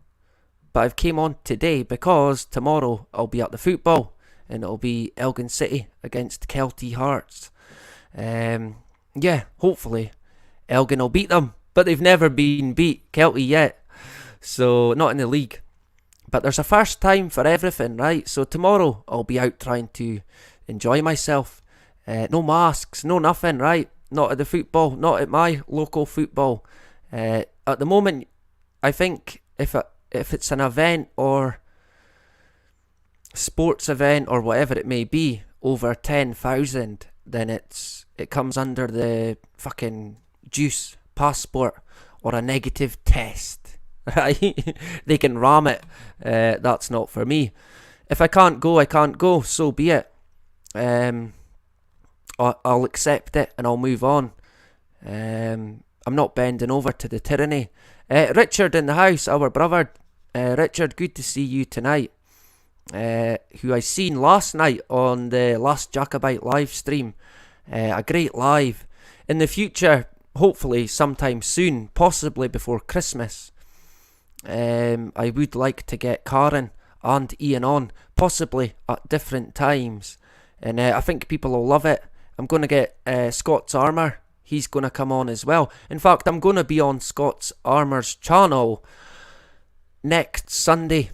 but I've came on today because tomorrow I'll be at the football and it'll be Elgin City against Kelty Hearts. Yeah, hopefully Elgin will beat them, but they've never been beat, Kelty, yet, so not in the league. But there's a first time for everything, right? So tomorrow I'll be out trying to enjoy myself. No masks, no nothing, right? Not at the football, not at my local football. At the moment, I think if it's an event or sports event or whatever it may be, over 10,000, then it comes under the fucking juice passport or a negative test, right? They can ram it. That's not for me. If I can't go, I can't go. So be it. I'll accept it and I'll move on. I'm not bending over to the tyranny. Richard in the house, our brother. Richard, good to see you tonight. Who I seen last night on the last Jacobite live stream. A great live. In the future, hopefully sometime soon, possibly before Christmas, I would like to get Karen and Ian on, possibly at different times. And I think people will love it. I'm going to get Scott's Armour. He's going to come on as well. In fact, I'm going to be on Scott's Armour's channel next Sunday.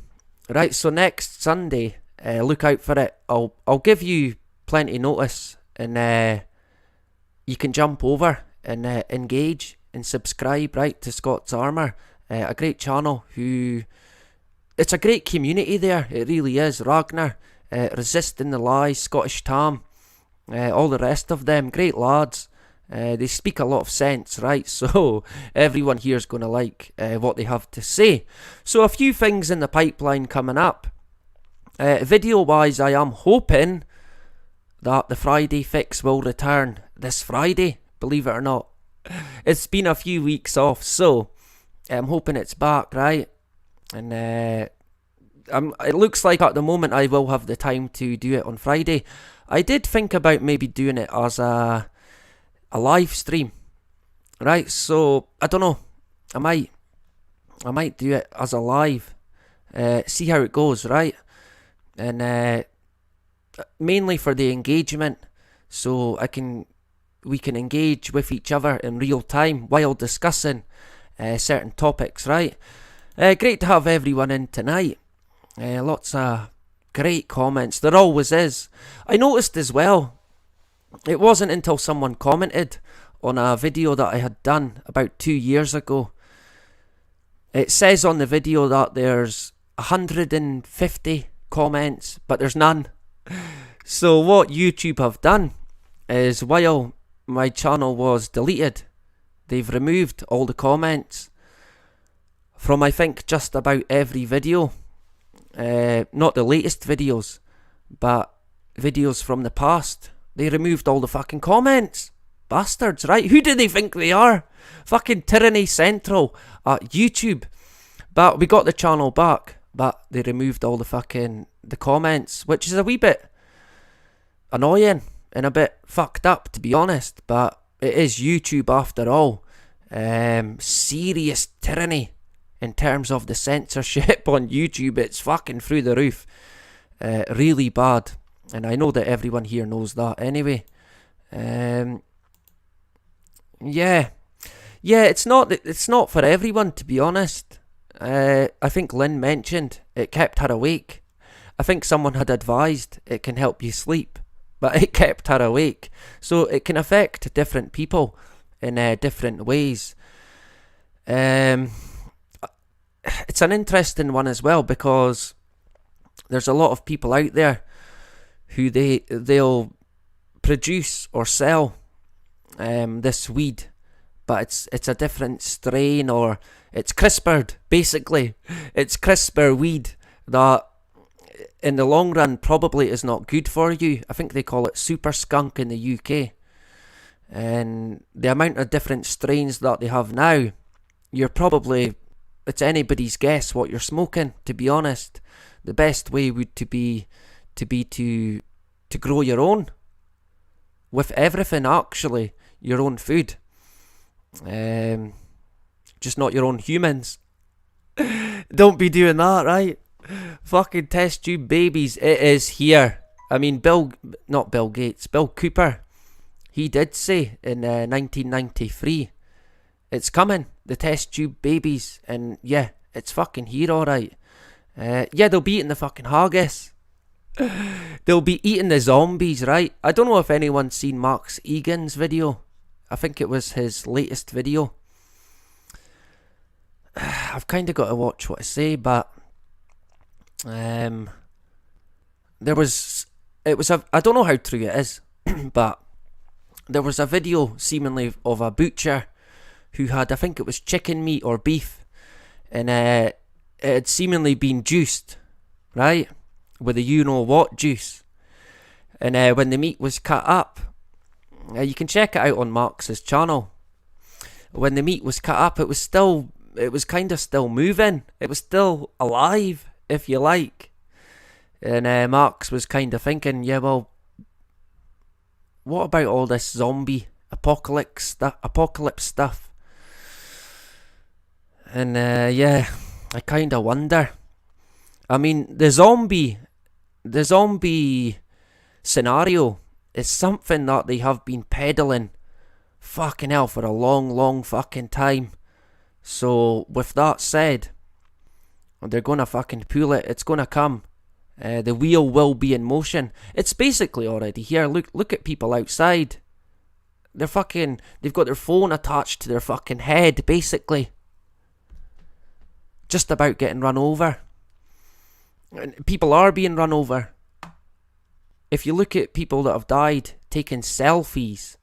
Right, so next Sunday, look out for it. I'll give you plenty notice, and you can jump over and engage and subscribe, right, to Scott's Armour. A great channel it's a great community there, it really is. Ragnar, Resisting the Lies, Scottish Tam, all the rest of them, great lads. They speak a lot of sense, right? So everyone here is going to like what they have to say. So a few things in the pipeline coming up. Video-wise, I am hoping that the Friday fix will return this Friday, believe it or not. It's been a few weeks off, so I'm hoping it's back, right? And it looks like at the moment I will have the time to do it on Friday. I did think about maybe doing it as a live stream, right? So I don't know, I might do it as a live, see how it goes, right? And mainly for the engagement, so we can engage with each other in real time while discussing certain topics, right? Great to have everyone in tonight. Lots of great comments, there always is. I noticed as well, it wasn't until someone commented on a video that I had done about 2 years ago. It says on the video that there's 150 comments, but there's none. So what YouTube have done is, while my channel was deleted, they've removed all the comments from, I think, just about every video. Not the latest videos, but videos from the past. They removed all the fucking comments. Bastards, right? Who do they think they are? Fucking Tyranny Central at YouTube. But we got the channel back, but they removed all the comments, which is a wee bit annoying and a bit fucked up, to be honest. But it is YouTube after all. Serious tyranny in terms of the censorship on YouTube. It's fucking through the roof. Really bad. And I know that everyone here knows that anyway. Yeah, it's not for everyone, to be honest. I think Lynn mentioned it kept her awake. I think someone had advised it can help you sleep, but it kept her awake. So it can affect different people in different ways. It's an interesting one as well, because there's a lot of people out there who they'll produce or sell this weed, but it's a different strain, or it's CRISPR'd, basically. It's CRISPR weed that in the long run probably is not good for you. I think they call it super skunk in the UK. and the amount of different strains that they have now, it's anybody's guess what you're smoking, to be honest. The best way would to grow your own, with everything, actually, your own food. Just not your own humans. Don't be doing that, right? Fucking test tube babies, it is here. I mean, Bill Cooper, he did say in 1993, it's coming, the test tube babies, and yeah, it's fucking here, alright. Yeah, they'll be eating the fucking haggis. They'll be eating the zombies, right? I don't know if anyone's seen Max Egan's video. I think it was his latest video. I've kind of got to watch what I say, but I don't know how true it is, but there was a video seemingly of a butcher who had, I think it was chicken meat or beef, and it had seemingly been juiced, right, with a you-know-what juice. And when the meat was cut up, you can check it out on Marx's channel. When the meat was cut up, it was kind of still moving. It was still alive, if you like. And Marx was kind of thinking, yeah, well, what about all this zombie apocalypse stuff? And yeah, I kind of wonder. I mean, the zombie scenario is something that they have been peddling fucking hell for a long fucking time. So with that said, they're gonna fucking pull it. It's gonna come. The wheel will be in motion. It's basically already here. Look at people outside. They've got their phone attached to their fucking head, basically. Just about getting run over. And people are being run over. If you look at people that have died taking selfies,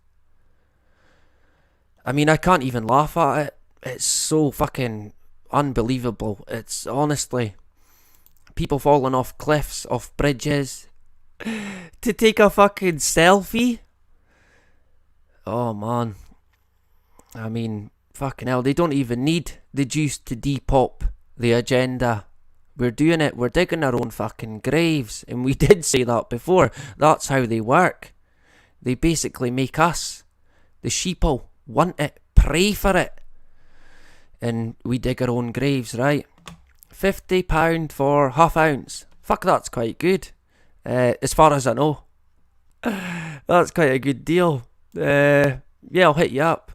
I mean, I can't even laugh at it. It's so fucking unbelievable. It's honestly people falling off cliffs, off bridges to take a fucking selfie. Oh man. I mean, fucking hell, they don't even need the juice to depop the agenda. We're doing it, we're digging our own fucking graves, and we did say that before. That's how they work. They basically make us, the sheeple, want it, pray for it, and we dig our own graves, right? £50 for half ounce. Fuck, that's quite good. As far as I know. That's quite a good deal. Yeah, I'll hit you up.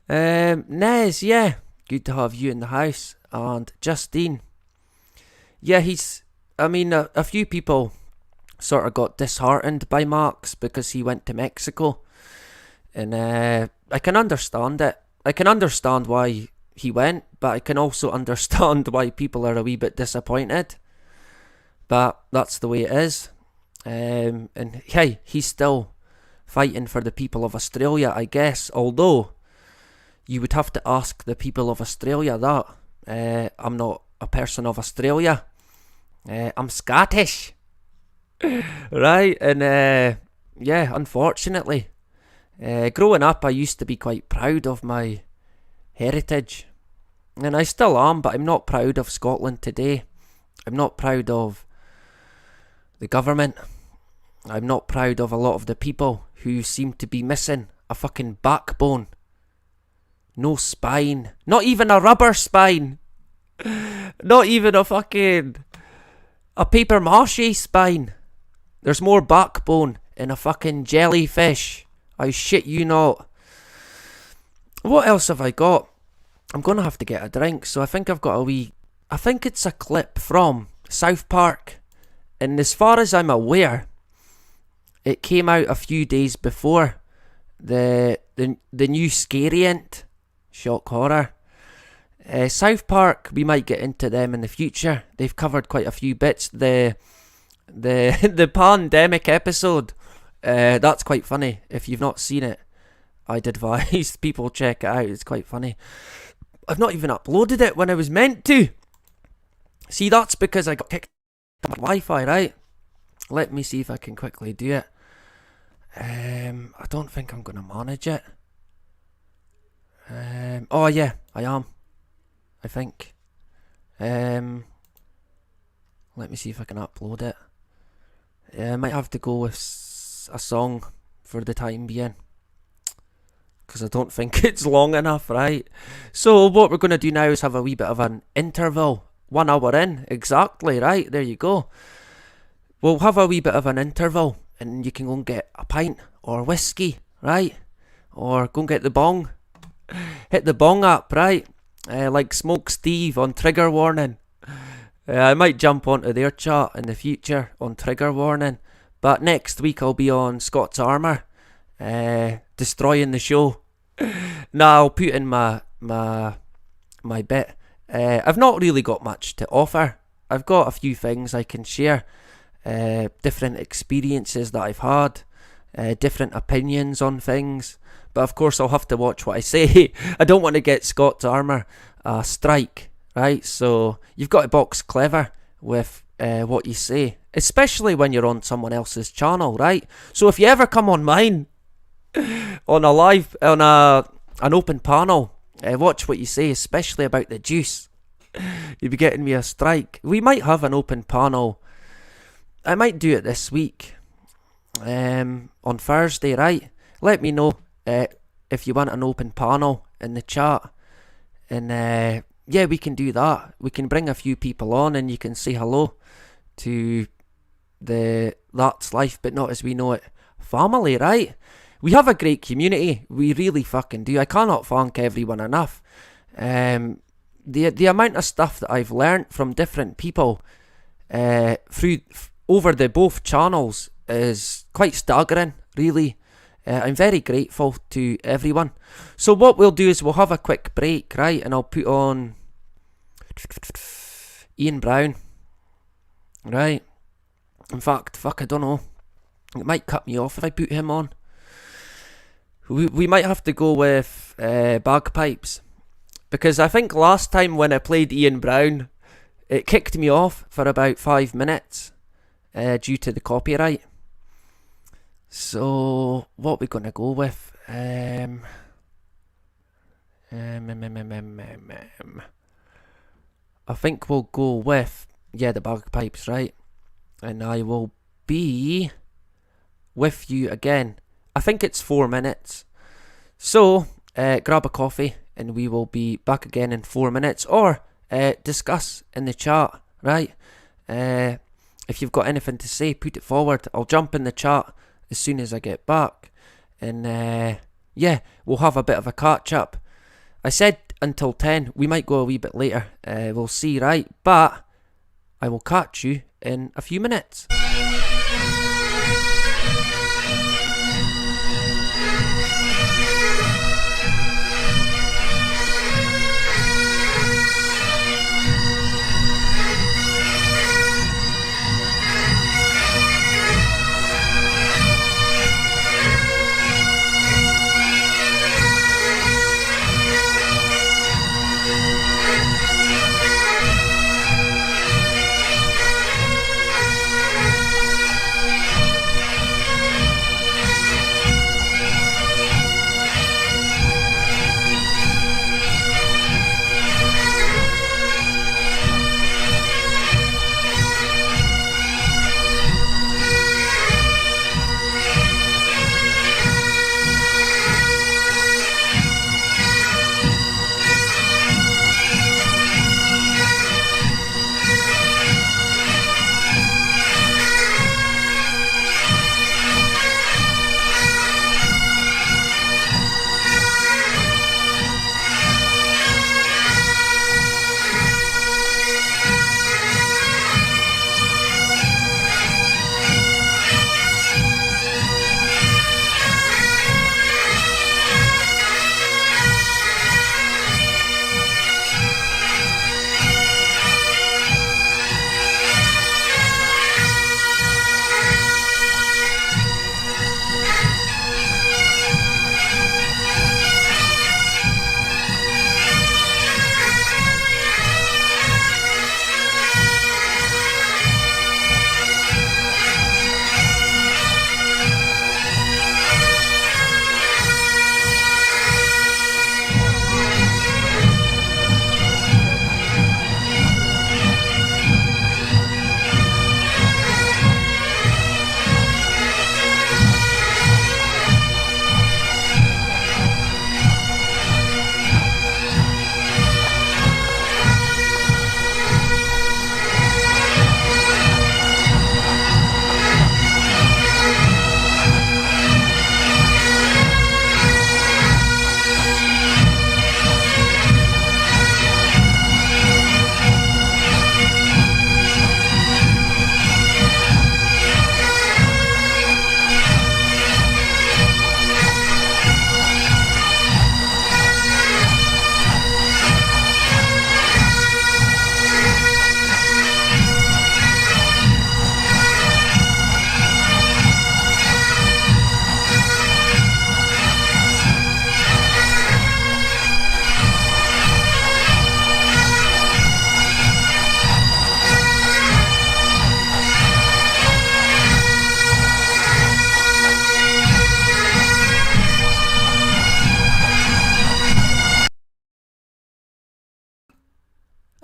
Nez, yeah, good to have you in the house. And Justine. Yeah, a few people sort of got disheartened by Marx because he went to Mexico. And I can understand it. I can understand why he went, but I can also understand why people are a wee bit disappointed. But that's the way it is. And hey, he's still fighting for the people of Australia, I guess. Although, you would have to ask the people of Australia that. I'm not a person of Australia. I'm Scottish. Right? And yeah, unfortunately, growing up I used to be quite proud of my heritage. And I still am, but I'm not proud of Scotland today. I'm not proud of the government. I'm not proud of a lot of the people who seem to be missing a fucking backbone. No spine. Not even a rubber spine. Not even a paper mache spine. There's more backbone in a fucking jellyfish. I shit you not. What else have I got? I'm gonna have to get a drink, so I think I've got I think it's a clip from South Park. And as far as I'm aware, it came out a few days before the new Scariant. Shock horror. South Park, we might get into them in the future. They've covered quite a few bits. The Plandemic episode, that's quite funny. If you've not seen it, I'd advise people check it out. It's quite funny. I've not even uploaded it when I was meant to. See, that's because I got kicked off my Wi-Fi, right? Let me see if I can quickly do it. I don't think I'm going to manage it. Oh yeah, I am. I think. Let me see if I can upload it. I might have to go with a song for the time being, because I don't think it's long enough, right? So what we're going to do now is have a wee bit of an interval. 1 hour in, exactly, right? There you go. We'll have a wee bit of an interval, and you can go and get a pint or whiskey, right? Or go and get the bong. Hit the bong up, right? Like Smoke Steve on Trigger Warning. I might jump onto their chat in the future on Trigger Warning. But next week I'll be on Scott's Armour, destroying the show. Nah, I'll put in my bit. I've not really got much to offer. I've got a few things I can share. Different experiences that I've had. Different opinions on things. But of course I'll have to watch what I say. I don't want to get Scott's Armour strike, right? So you've got to box clever with what you say, especially when you're on someone else's channel, right? So if you ever come on mine on an open panel, watch what you say, especially about the juice. You'll be getting me a strike. We might have an open panel. I might do it this week, on Thursday, right? Let me know if you want an open panel in the chat, and yeah, we can do that. We can bring a few people on, and you can say hello to the That's Life But Not As We Know It family, right? We have a great community. We really fucking do. I cannot thank everyone enough. The amount of stuff that I've learnt from different people over the both channels is quite staggering, really. I'm very grateful to everyone. So what we'll do is we'll have a quick break, right? And I'll put on Ian Brown, right? In fact, I don't know. It might cut me off if I put him on. We might have to go with bagpipes, because I think last time when I played Ian Brown, it kicked me off for about 5 minutes due to the copyright. So what we're gonna go with? I think we'll go with the bagpipes, right? And I will be with you again. I think it's 4 minutes. So grab a coffee and we will be back again in 4 minutes, or discuss in the chat, right? If you've got anything to say, put it forward. I'll jump in the chat as soon as I get back, and we'll have a bit of a catch up. I said until 10. We might go a wee bit later. We'll see, right? But I will catch you in a few minutes.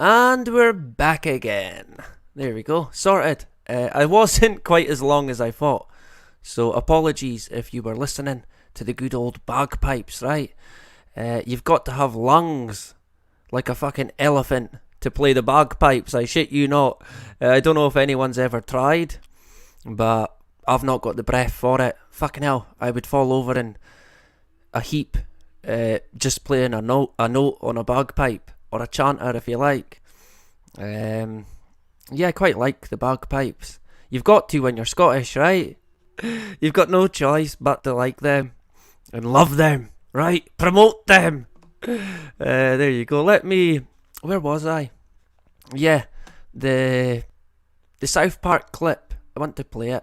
And we're back again. There we go. Sorted. I wasn't quite as long as I thought. So apologies if you were listening to the good old bagpipes, right? You've got to have lungs like a fucking elephant to play the bagpipes. I shit you not. I don't know if anyone's ever tried, but I've not got the breath for it. Fucking hell, I would fall over in a heap just playing a note on a bagpipe. Or a chanter if you like. Yeah, I quite like the bagpipes. You've got to when you're Scottish, right? You've got no choice but to like them. And love them, right? Promote them! There you go. Where was I? Yeah, the South Park clip. I want to play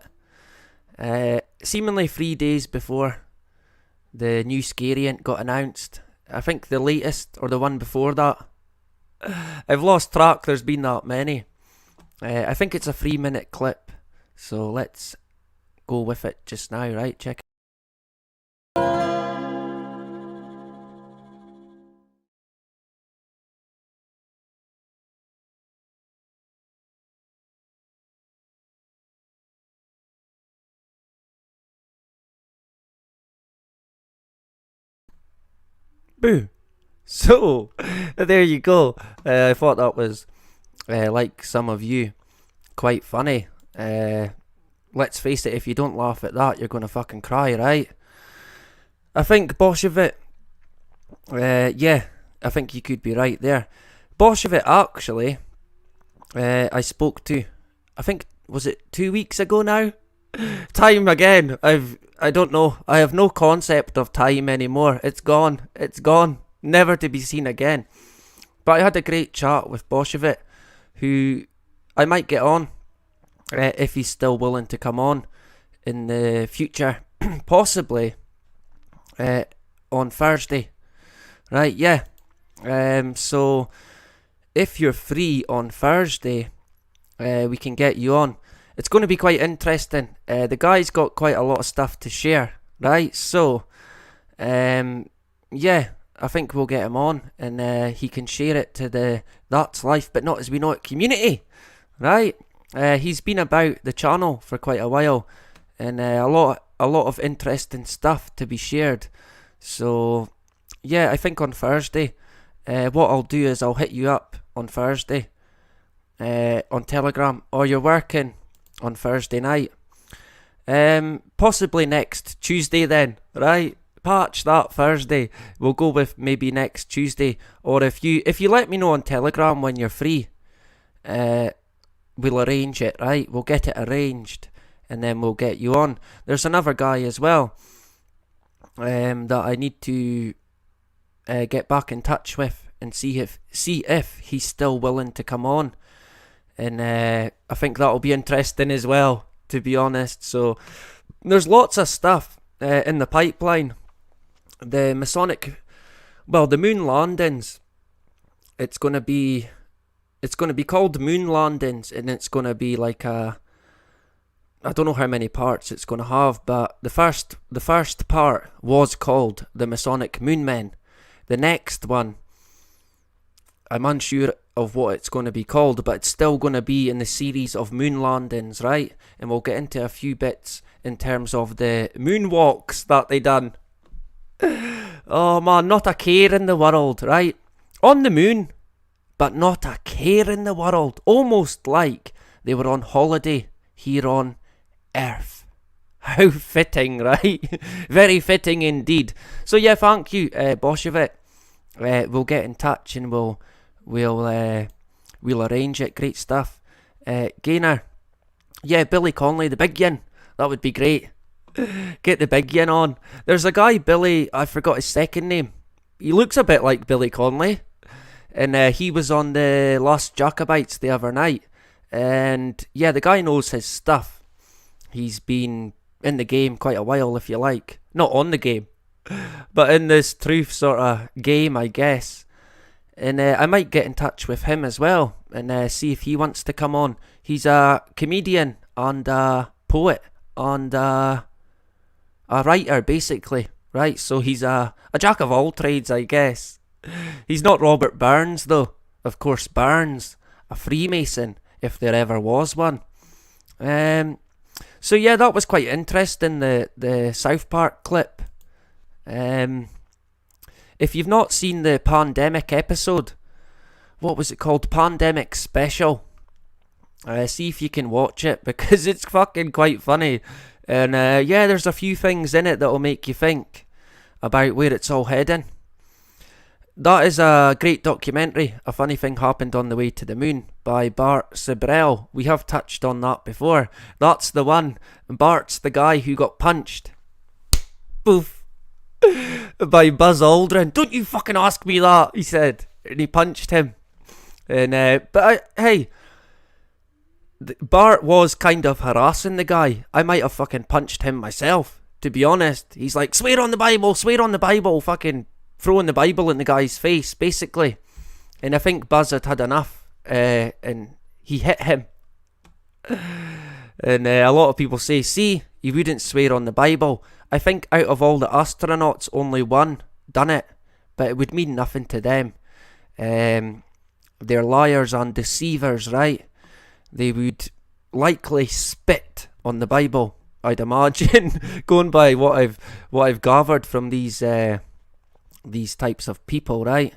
it. Seemingly 3 days before the new Scariant got announced. I think the latest, or the one before that. I've lost track, there's been that many. I think it's a 3-minute clip. So let's go with it just now, right? Check. Boo! So, there you go. I thought that was, like some of you, quite funny. Let's face it, if you don't laugh at that, you're going to fucking cry, right? I think Bolshevik, yeah, I think you could be right there. Bolshevik, actually, I spoke to, I think, was it 2 weeks ago now? Time again, I don't know, I have no concept of time anymore. It's gone, never to be seen again. But I had a great chat with Bolshevik, who I might get on, if he's still willing to come on in the future, possibly on Thursday, right? Yeah. So if you're free on Thursday, we can get you on. It's going to be quite interesting. The guy's got quite a lot of stuff to share, right? So yeah, I think we'll get him on, and he can share it to the That's Life But Not As We Know It community, right? He's been about the channel for quite a while, and a lot of interesting stuff to be shared. So yeah, I think on Thursday, what I'll do is I'll hit you up on Thursday on Telegram, or you're working on Thursday night, possibly next Tuesday then, right? Patch that Thursday. We'll go with maybe next Tuesday, or if you let me know on Telegram when you're free, we'll arrange it, right? We'll get it arranged, and then we'll get you on. There's another guy as well that I need to get back in touch with and see if he's still willing to come on, and I think that'll be interesting as well, to be honest. So there's lots of stuff in the pipeline. The the moon landings, it's gonna be called moon landings, and it's gonna be like I don't know how many parts it's gonna have, but the first part was called the Masonic Moonmen. The next one, I'm unsure of what it's going to be called, but it's still going to be in the series of moon landings, right? And we'll get into a few bits in terms of the moonwalks that they done. Oh man, not a care in the world, right? On the moon, but not a care in the world. Almost like they were on holiday here on Earth. How fitting, right? Very fitting indeed. So yeah, thank you, Bolshevik. We'll get in touch and we'll arrange it. Great stuff. Gainer. Yeah, Billy Conley, the big yin. That would be great. Get the big yin on. There's a guy, Billy, I forgot his second name. He looks a bit like Billy Conley. And he was on the Last Jacobites the other night. And yeah, the guy knows his stuff. He's been in the game quite a while, if you like. Not on the game, but in this truth sort of game, I guess. And I might get in touch with him as well and see if he wants to come on. He's a comedian and a poet and a writer, basically, right? So he's a jack of all trades, I guess. He's not Robert Burns, though. of course, Barnes, a Freemason, if there ever was one. So yeah, that was quite interesting, the South Park clip. If you've not seen the Plandemic episode, what was it called? Plandemics Special. See if you can watch it, because it's fucking quite funny. And yeah, there's a few things in it that'll make you think about where it's all heading. That is a great documentary, A Funny Thing Happened on the Way to the Moon, by Bart Sibrel. We have touched on that before. That's the one. Bart's the guy who got punched. Poof. By Buzz Aldrin. Don't you fucking ask me that, he said. And he punched him. And hey, Bart was kind of harassing the guy. I might have fucking punched him myself, to be honest. He's like, swear on the Bible, fucking throwing the Bible in the guy's face, basically. And I think Buzz had enough, and he hit him. And a lot of people say, see, you wouldn't swear on the Bible. I think out of all the astronauts, only one done it, but it would mean nothing to them. They're liars and deceivers, right? They would likely spit on the Bible, I'd imagine, going by what I've gathered from these types of people, right?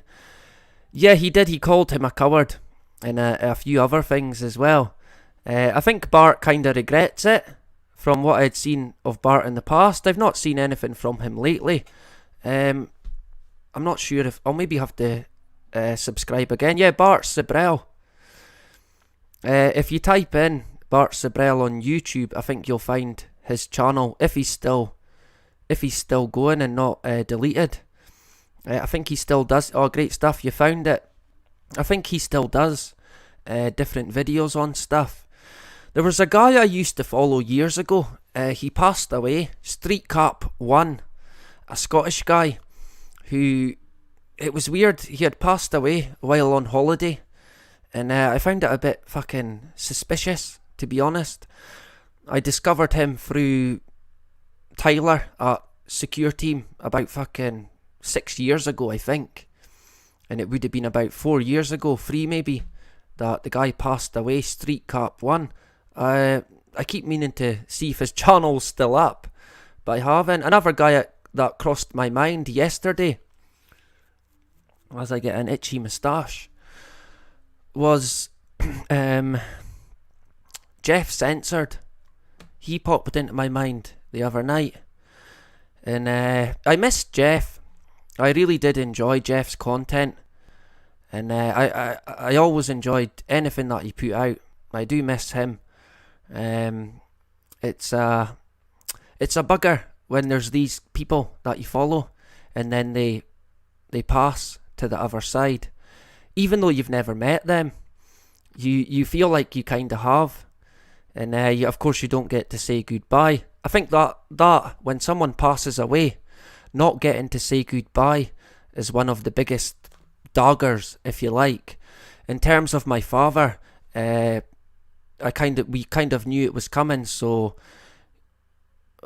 Yeah, he did. He called him a coward, and a few other things as well. I think Bart kind of regrets it, from what I'd seen of Bart in the past. I've not seen anything from him lately. I'm not sure if I'll maybe have to subscribe again. Yeah, Bart Sibrel. If you type in Bart Sibrel on YouTube, I think you'll find his channel, if he's still going and not deleted. I think he still does. Oh, great stuff, you found it. I think he still does different videos on stuff. There was a guy I used to follow years ago. He passed away. Street Cop 1, a Scottish guy who, it was weird, he had passed away while on holiday. And I found it a bit fucking suspicious, to be honest. I discovered him through Tyler at Secure Team about fucking 6 years ago, I think. And it would have been about 4 years ago, 3 maybe, that the guy passed away, Street Cop 1. I keep meaning to see if his channel's still up, but I haven't. Another guy that crossed my mind yesterday, as I get an itchy moustache, was Jeff Censored. He popped into my mind the other night, and I missed Jeff. I really did enjoy Jeff's content, and I always enjoyed anything that he put out. I do miss him. It's a bugger when there's these people that you follow and then they pass to the other side. Even though you've never met them, you feel like you kind of have. And of course you don't get to say goodbye. I think that when someone passes away, not getting to say goodbye is one of the biggest daggers, if you like. In terms of my father, we kind of knew it was coming, so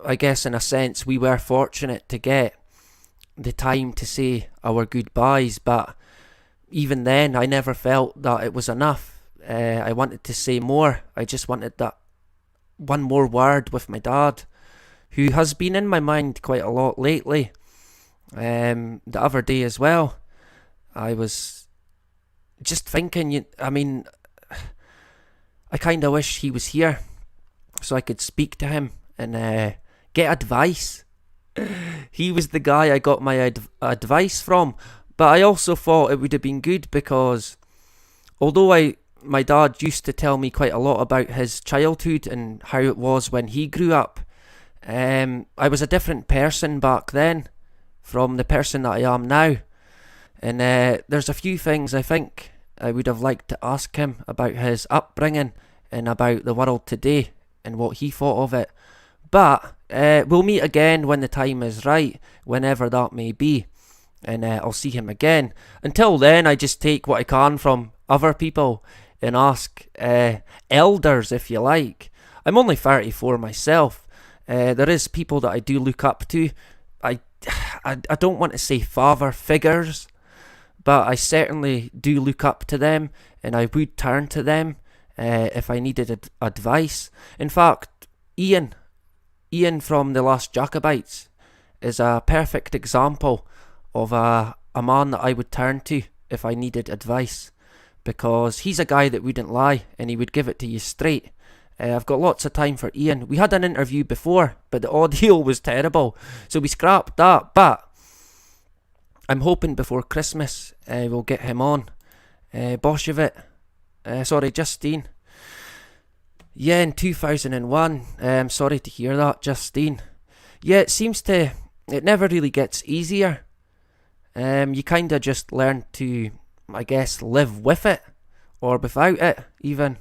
I guess in a sense we were fortunate to get the time to say our goodbyes, but even then I never felt that it was enough. I wanted to say more. I just wanted that one more word with my dad, who has been in my mind quite a lot lately. The other day as well, I was just thinking, I kind of wish he was here so I could speak to him and get advice. He was the guy I got my advice from, but I also thought it would have been good because although my dad used to tell me quite a lot about his childhood and how it was when he grew up, I was a different person back then from the person that I am now. And there's a few things I think I would have liked to ask him about his upbringing and about the world today and what he thought of it. But we'll meet again when the time is right, whenever that may be, and I'll see him again. Until then, I just take what I can from other people and ask elders, if you like. I'm only 34 myself. There is people that I do look up to. I don't want to say father figures, but I certainly do look up to them, and I would turn to them if I needed advice. In fact, Ian from The Last Jacobites is a perfect example of a man that I would turn to if I needed advice, because he's a guy that wouldn't lie and he would give it to you straight. I've got lots of time for Ian. We had an interview before, but the audio was terrible, so we scrapped that. But I'm hoping before Christmas we'll get him on. Justine. Yeah, in 2001. Sorry to hear that, Justine. Yeah, it never really gets easier. You kind of just learn to, I guess, live with it, or without it, even.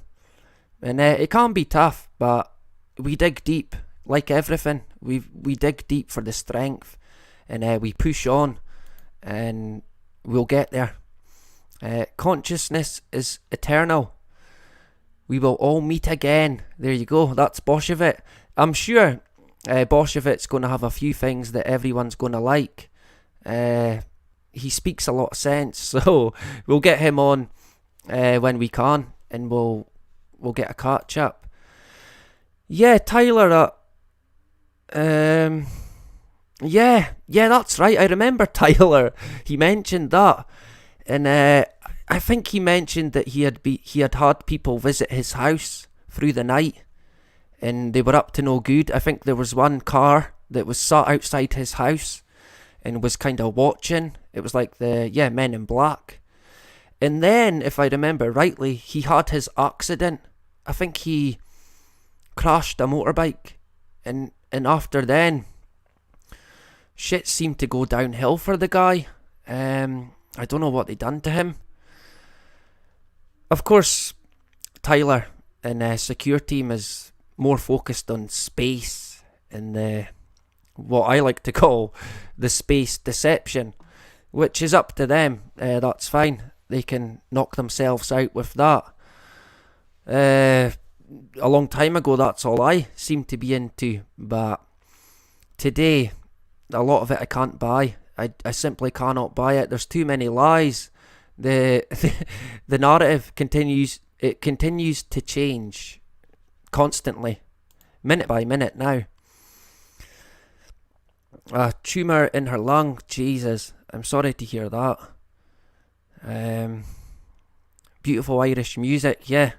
And it can be tough, but we dig deep, like everything. We dig deep for the strength, and we push on, and we'll get there. Consciousness is eternal. We will all meet again. There you go. That's Bolshevik. I'm sure Bolshevik's going to have a few things that everyone's going to like. He speaks a lot of sense, so we'll get him on when we can, and we'll get a catch up. Yeah, Tyler. Yeah, that's right. I remember Tyler. He mentioned that, and I think he mentioned that he had people visit his house through the night, and they were up to no good. I think there was one car that was sat outside his house and was kind of watching. It was like the Men in Black. And then, if I remember rightly, he had his accident. I think he crashed a motorbike, and after then, shit seemed to go downhill for the guy. I don't know what they done to him. Of course, Tyler and Secure Team is more focused on space and what I like to call the space deception, which is up to them. That's fine. They can knock themselves out with that. A long time ago, that's all I seemed to be into, but today, a lot of it I can't buy. I simply cannot buy it. There's too many lies. The narrative continues to change constantly, minute by minute now. A tumour in her lung, Jesus, I'm sorry to hear that. Beautiful Irish music, yeah.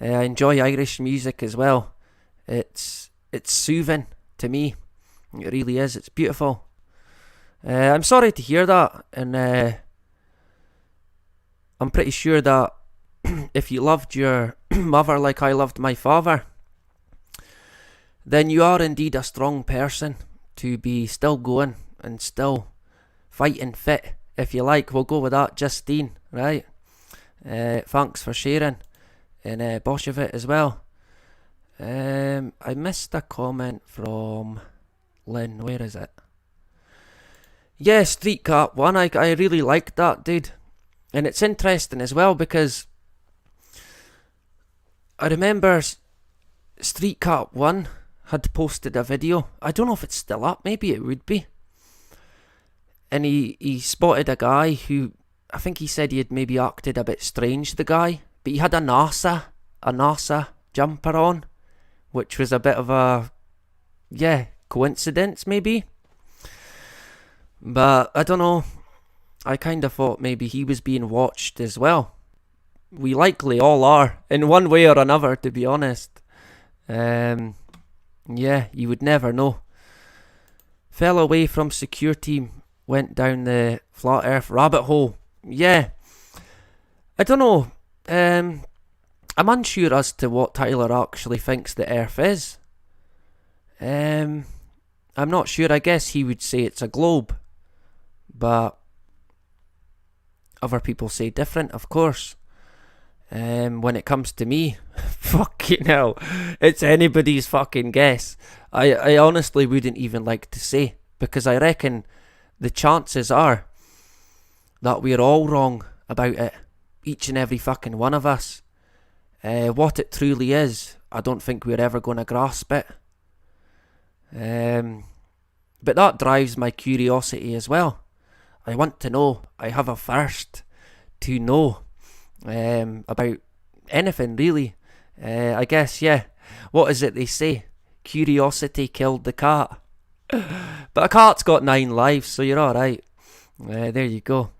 I enjoy Irish music as well. It's soothing to me. It really is. It's beautiful. I'm sorry to hear that, and I'm pretty sure that if you loved your mother like I loved my father, then you are indeed a strong person to be still going and still fighting fit, if you like. We'll go with that, Justine, right? Thanks for sharing, and Bolshevik as well. I missed a comment from Lynn. Where is it? Yeah, Street Cat 1. I really liked that, dude. And it's interesting as well because I remember Street Cat 1 had posted a video. I don't know if it's still up. Maybe it would be. And he spotted a guy who, I think he said he had maybe acted a bit strange, the guy. But he had a NASA jumper on, which was a bit of a, coincidence maybe. But I don't know. I kind of thought maybe he was being watched as well. We likely all are, in one way or another, to be honest. You would never know. Fell away from Secure Team, went down the flat earth rabbit hole. Yeah. I don't know. I'm unsure as to what Tyler actually thinks the earth is. I'm not sure. I guess he would say it's a globe. But other people say different, of course. When it comes to me, fucking hell, it's anybody's fucking guess. I honestly wouldn't even like to say, because I reckon the chances are that we're all wrong about it, each and every fucking one of us. What it truly is, I don't think we're ever going to grasp it. But that drives my curiosity as well. I want to know. I have a thirst to know about anything, really. I guess, yeah. What is it they say? Curiosity killed the cat. But a cat's got 9 lives, so you're alright. There you go.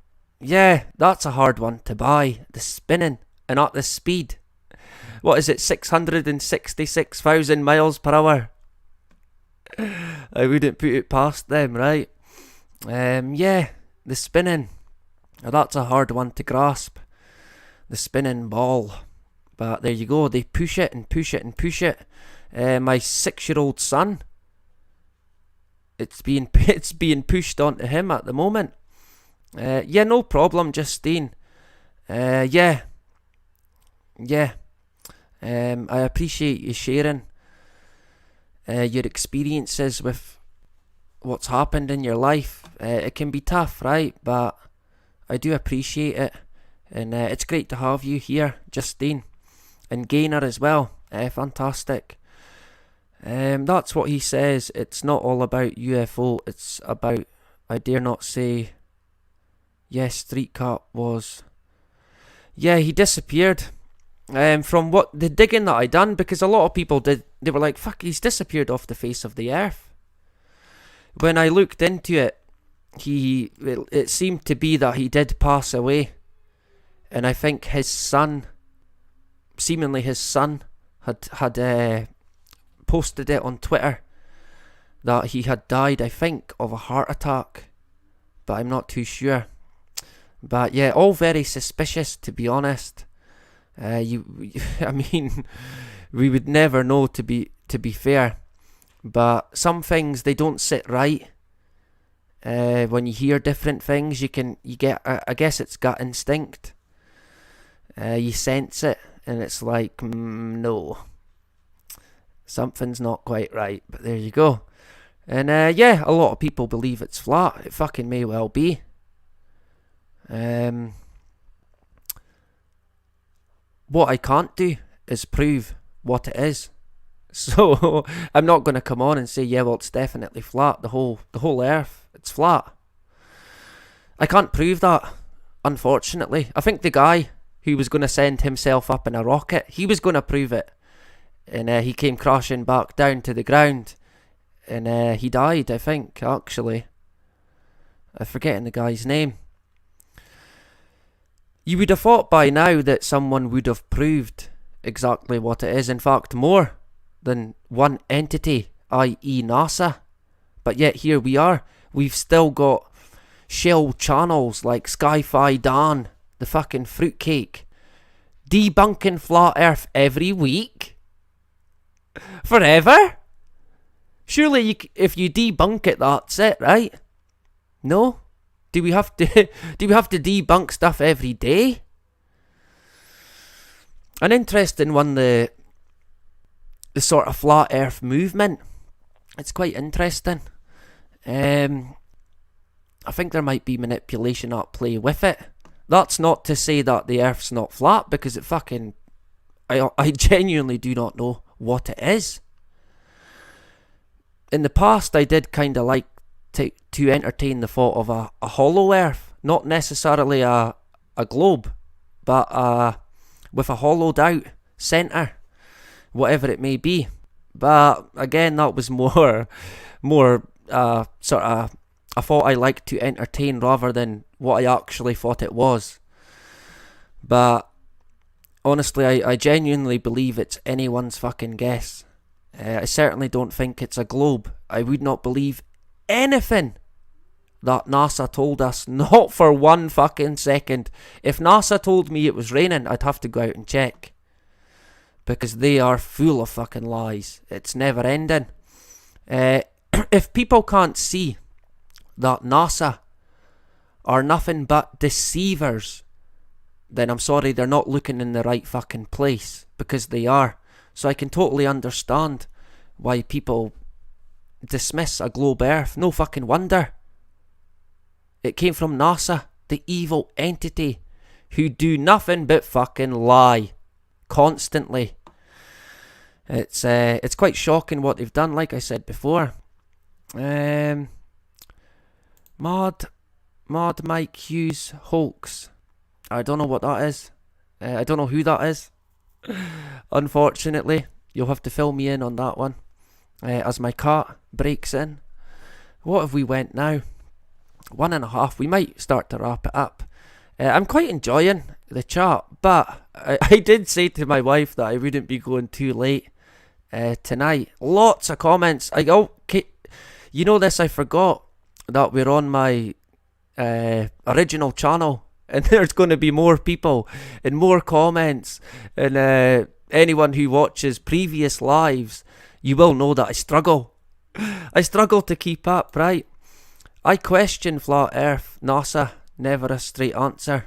Yeah, that's a hard one to buy. The spinning and at the speed. What is it, 666,000 miles per hour? I wouldn't put it past them, right? Yeah, the spinning. That's a hard one to grasp. The spinning ball. But there you go, they push it and push it and push it. My 6-year-old son, it's being pushed onto him at the moment. Yeah, no problem, Justine. Yeah. I appreciate you sharing your experiences with what's happened in your life. It can be tough, right? But I do appreciate it. And it's great to have you here, Justine. And Gaynor as well. Fantastic. That's what he says. It's not all about UFO. It's about, I dare not say, yes, Street Cat was... Yeah, he disappeared. From what the digging that I done, because a lot of people did, they were like, fuck, he's disappeared off the face of the earth. When I looked into it, it seemed to be that he did pass away. And I think his son, seemingly his son, had posted it on Twitter that he had died, I think, of a heart attack. But I'm not too sure. But yeah, all very suspicious, to be honest. I mean, we would never know, to be fair. But some things, they don't sit right. When you hear different things, you get, I guess it's gut instinct. You sense it, and it's like, no, something's not quite right. But there you go. And yeah, a lot of people believe it's flat. It fucking may well be. What I can't do is prove what it is. So I'm not going to come on and say, yeah, well, it's definitely flat. The whole earth, it's flat. I can't prove that, unfortunately. I think the guy who was going to send himself up in a rocket, he was going to prove it. And he came crashing back down to the ground. And he died, I think, actually. I'm forgetting the guy's name. You would have thought by now that someone would have proved exactly what it is. In fact, more than one entity, i.e. NASA. But yet here we are. We've still got shell channels like Sci-Fi Dan, the fucking fruitcake, debunking flat earth every week. Forever? Surely if you debunk it, that's it, right? No? Do we have to debunk stuff every day? An interesting one, the sort of flat earth movement. It's quite interesting. I think there might be manipulation at play with it. That's not to say that the earth's not flat, because it fucking... I genuinely do not know what it is. In the past, I did kind of like to entertain the thought of a hollow earth. Not necessarily a globe, but with a hollowed out centre, whatever it may be. But again, that was more sort of a thought I liked to entertain rather than what I actually thought it was. But honestly, I genuinely believe it's anyone's fucking guess. I certainly don't think it's a globe. I would not believe anything that NASA told us, not for one fucking second. If NASA told me it was raining, I'd have to go out and check, because they are full of fucking lies. It's never ending. If people can't see that NASA are nothing but deceivers, then I'm sorry, they're not looking in the right fucking place, because they are. So I can totally understand why people dismiss a globe earth. No fucking wonder. It came from NASA, the evil entity who do nothing but fucking lie constantly. It's quite shocking what they've done, like I said before. Mad Mod Mike Hughes hoax. I don't know what that is. I don't know who that is. Unfortunately, you'll have to fill me in on that one. As my cat breaks in. What have we went now? 1.5. We might start to wrap it up. I'm quite enjoying the chat, but I did say to my wife that I wouldn't be going too late tonight. Lots of comments. Okay, you know this, I forgot that we're on my original channel, and there's going to be more people and more comments, and anyone who watches previous lives, you will know that I struggle to keep up, right? I question flat earth, NASA, never a straight answer.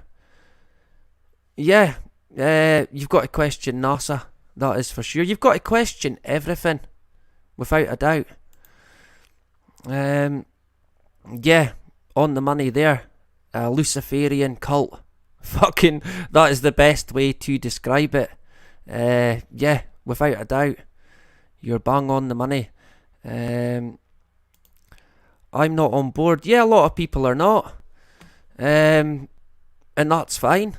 Yeah, you've got to question NASA, that is for sure. You've got to question everything, without a doubt. Yeah, on the money there. Luciferian cult. Fucking, that is the best way to describe it. Yeah, without a doubt. You're bang on the money. I'm not on board. Yeah, a lot of people are not. And that's fine.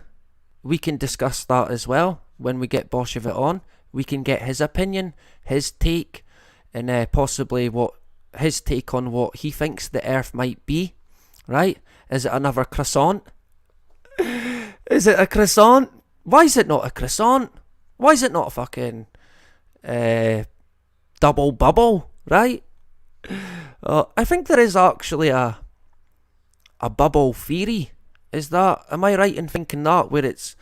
We can discuss that as well when we get Bolshevik on. We can get his opinion, his take, and possibly what his take on what he thinks the Earth might be. Right? Is it another croissant? Is it a croissant? Why is it not a croissant? Why is it not a fucking double bubble? Right? I think there is actually a bubble theory. Am I right in thinking that, where it's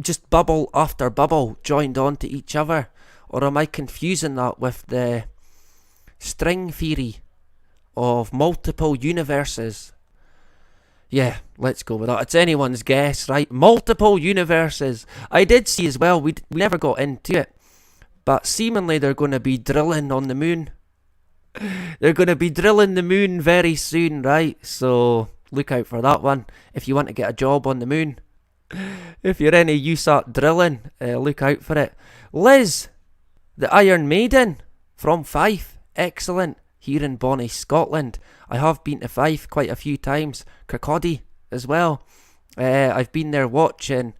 just bubble after bubble joined onto each other? Or am I confusing that with the string theory of multiple universes? Yeah, let's go with that. It's anyone's guess, right? Multiple universes. I did see as well, we never got into it, but seemingly they're going to be drilling on the moon. They're going to be drilling the moon very soon, right? So look out for that one if you want to get a job on the moon. If you're any use at drilling, look out for it. Liz, the Iron Maiden from Fife. Excellent. Here in Bonnie, Scotland. I have been to Fife quite a few times. Kirkcaldy as well. I've been there watching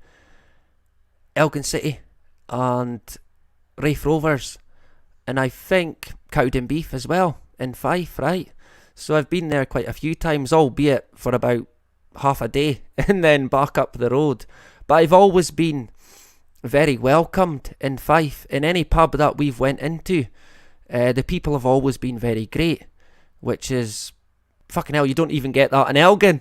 Elgin City and Raith Rovers. And I think Cowden Beef as well in Fife, right? So I've been there quite a few times, albeit for about half a day and then back up the road. But I've always been very welcomed in Fife. In any pub that we've went into, the people have always been very great, which is, fucking hell, you don't even get that in Elgin.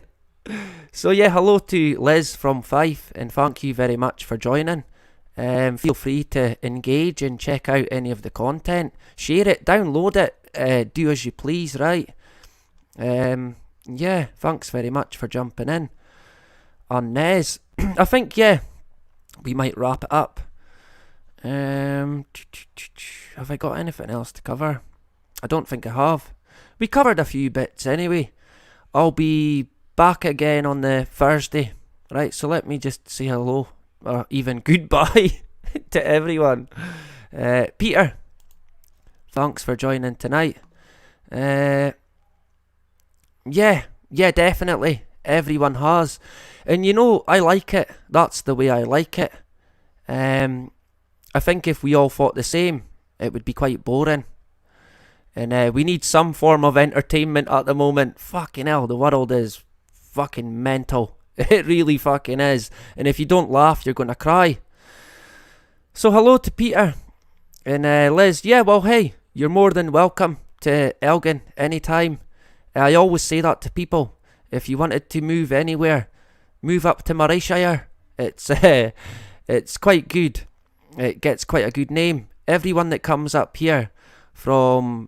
So yeah, hello to Liz from Fife, and thank you very much for joining. Feel free to engage and check out any of the content. Share it, download it, do as you please, right? Yeah, thanks very much for jumping in. And Nez, I think, yeah, we might wrap it up. Have I got anything else to cover? I don't think I have. We covered a few bits anyway. I'll be back again on the Thursday, right? So let me just say hello, or even goodbye to everyone. Peter, thanks for joining tonight. Yeah, definitely. Everyone has. And you know, I like it. That's the way I like it. I think if we all thought the same, it would be quite boring. And we need some form of entertainment at the moment. Fucking hell, the world is fucking mental. It really fucking is. And if you don't laugh, you're going to cry. So hello to Peter. And Liz, yeah, well, hey, you're more than welcome to Elgin anytime. I always say that to people. If you wanted to move anywhere, move up to Morayshire. It's quite good. It gets quite a good name. Everyone that comes up here from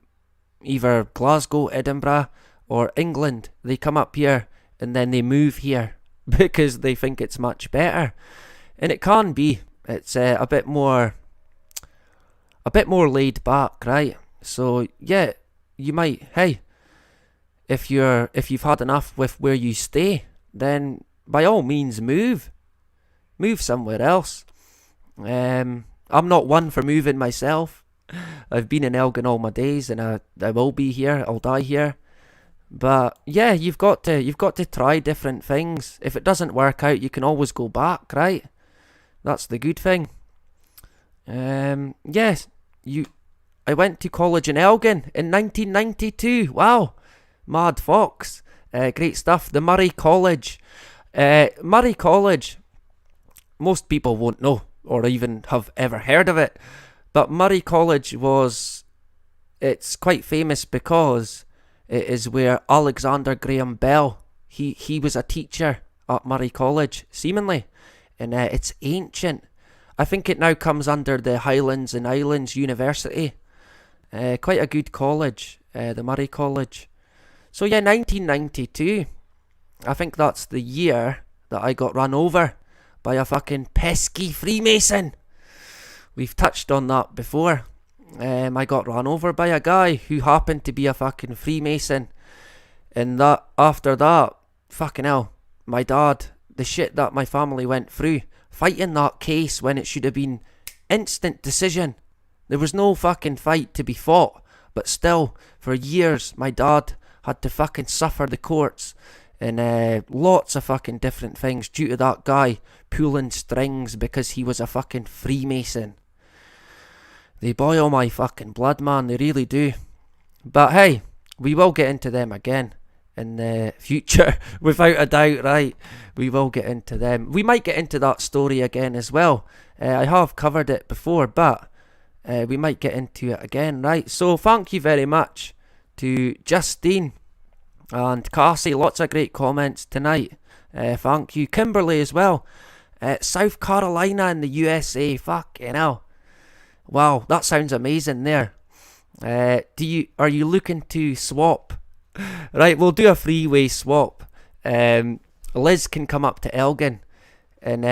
either Glasgow, Edinburgh, or England, they come up here and then they move here because they think it's much better. And it can be. It's a bit more laid back, right? So yeah, you might, hey, if you've had enough with where you stay, then by all means move somewhere else. I'm not one for moving myself. I've been in Elgin all my days, and I will be here. I'll die here. But yeah, you've got to try different things. If it doesn't work out, you can always go back, right? That's the good thing. Yes, I went to college in Elgin in 1992. Wow, mad fox. Great stuff. The Murray College. Murray College. Most people won't know or even have ever heard of it. But Murray College it's quite famous because it is where Alexander Graham Bell, he was a teacher at Murray College, seemingly. And it's ancient. I think it now comes under the Highlands and Islands University. Quite a good college, the Murray College. So yeah, 1992. I think that's the year that I got run over by a fucking pesky Freemason. We've touched on that before. I got run over by a guy who happened to be a fucking Freemason. And that after that, fucking hell, my dad, the shit that my family went through, fighting that case when it should have been instant decision. There was no fucking fight to be fought. But still, for years, my dad had to fucking suffer the courts and lots of fucking different things due to that guy pulling strings because he was a fucking Freemason. They boil my fucking blood, man, they really do. But hey, we will get into them again in the future, without a doubt, right? We will get into them. We might get into that story again as well. I have covered it before, but we might get into it again, right? So thank you very much to Justine and Cassie. Lots of great comments tonight. Thank you. Kimberly as well. South Carolina in the USA. Fucking hell. Wow, that sounds amazing there. Are you looking to swap? Right, we'll do a freeway swap. Liz can come up to Elgin, and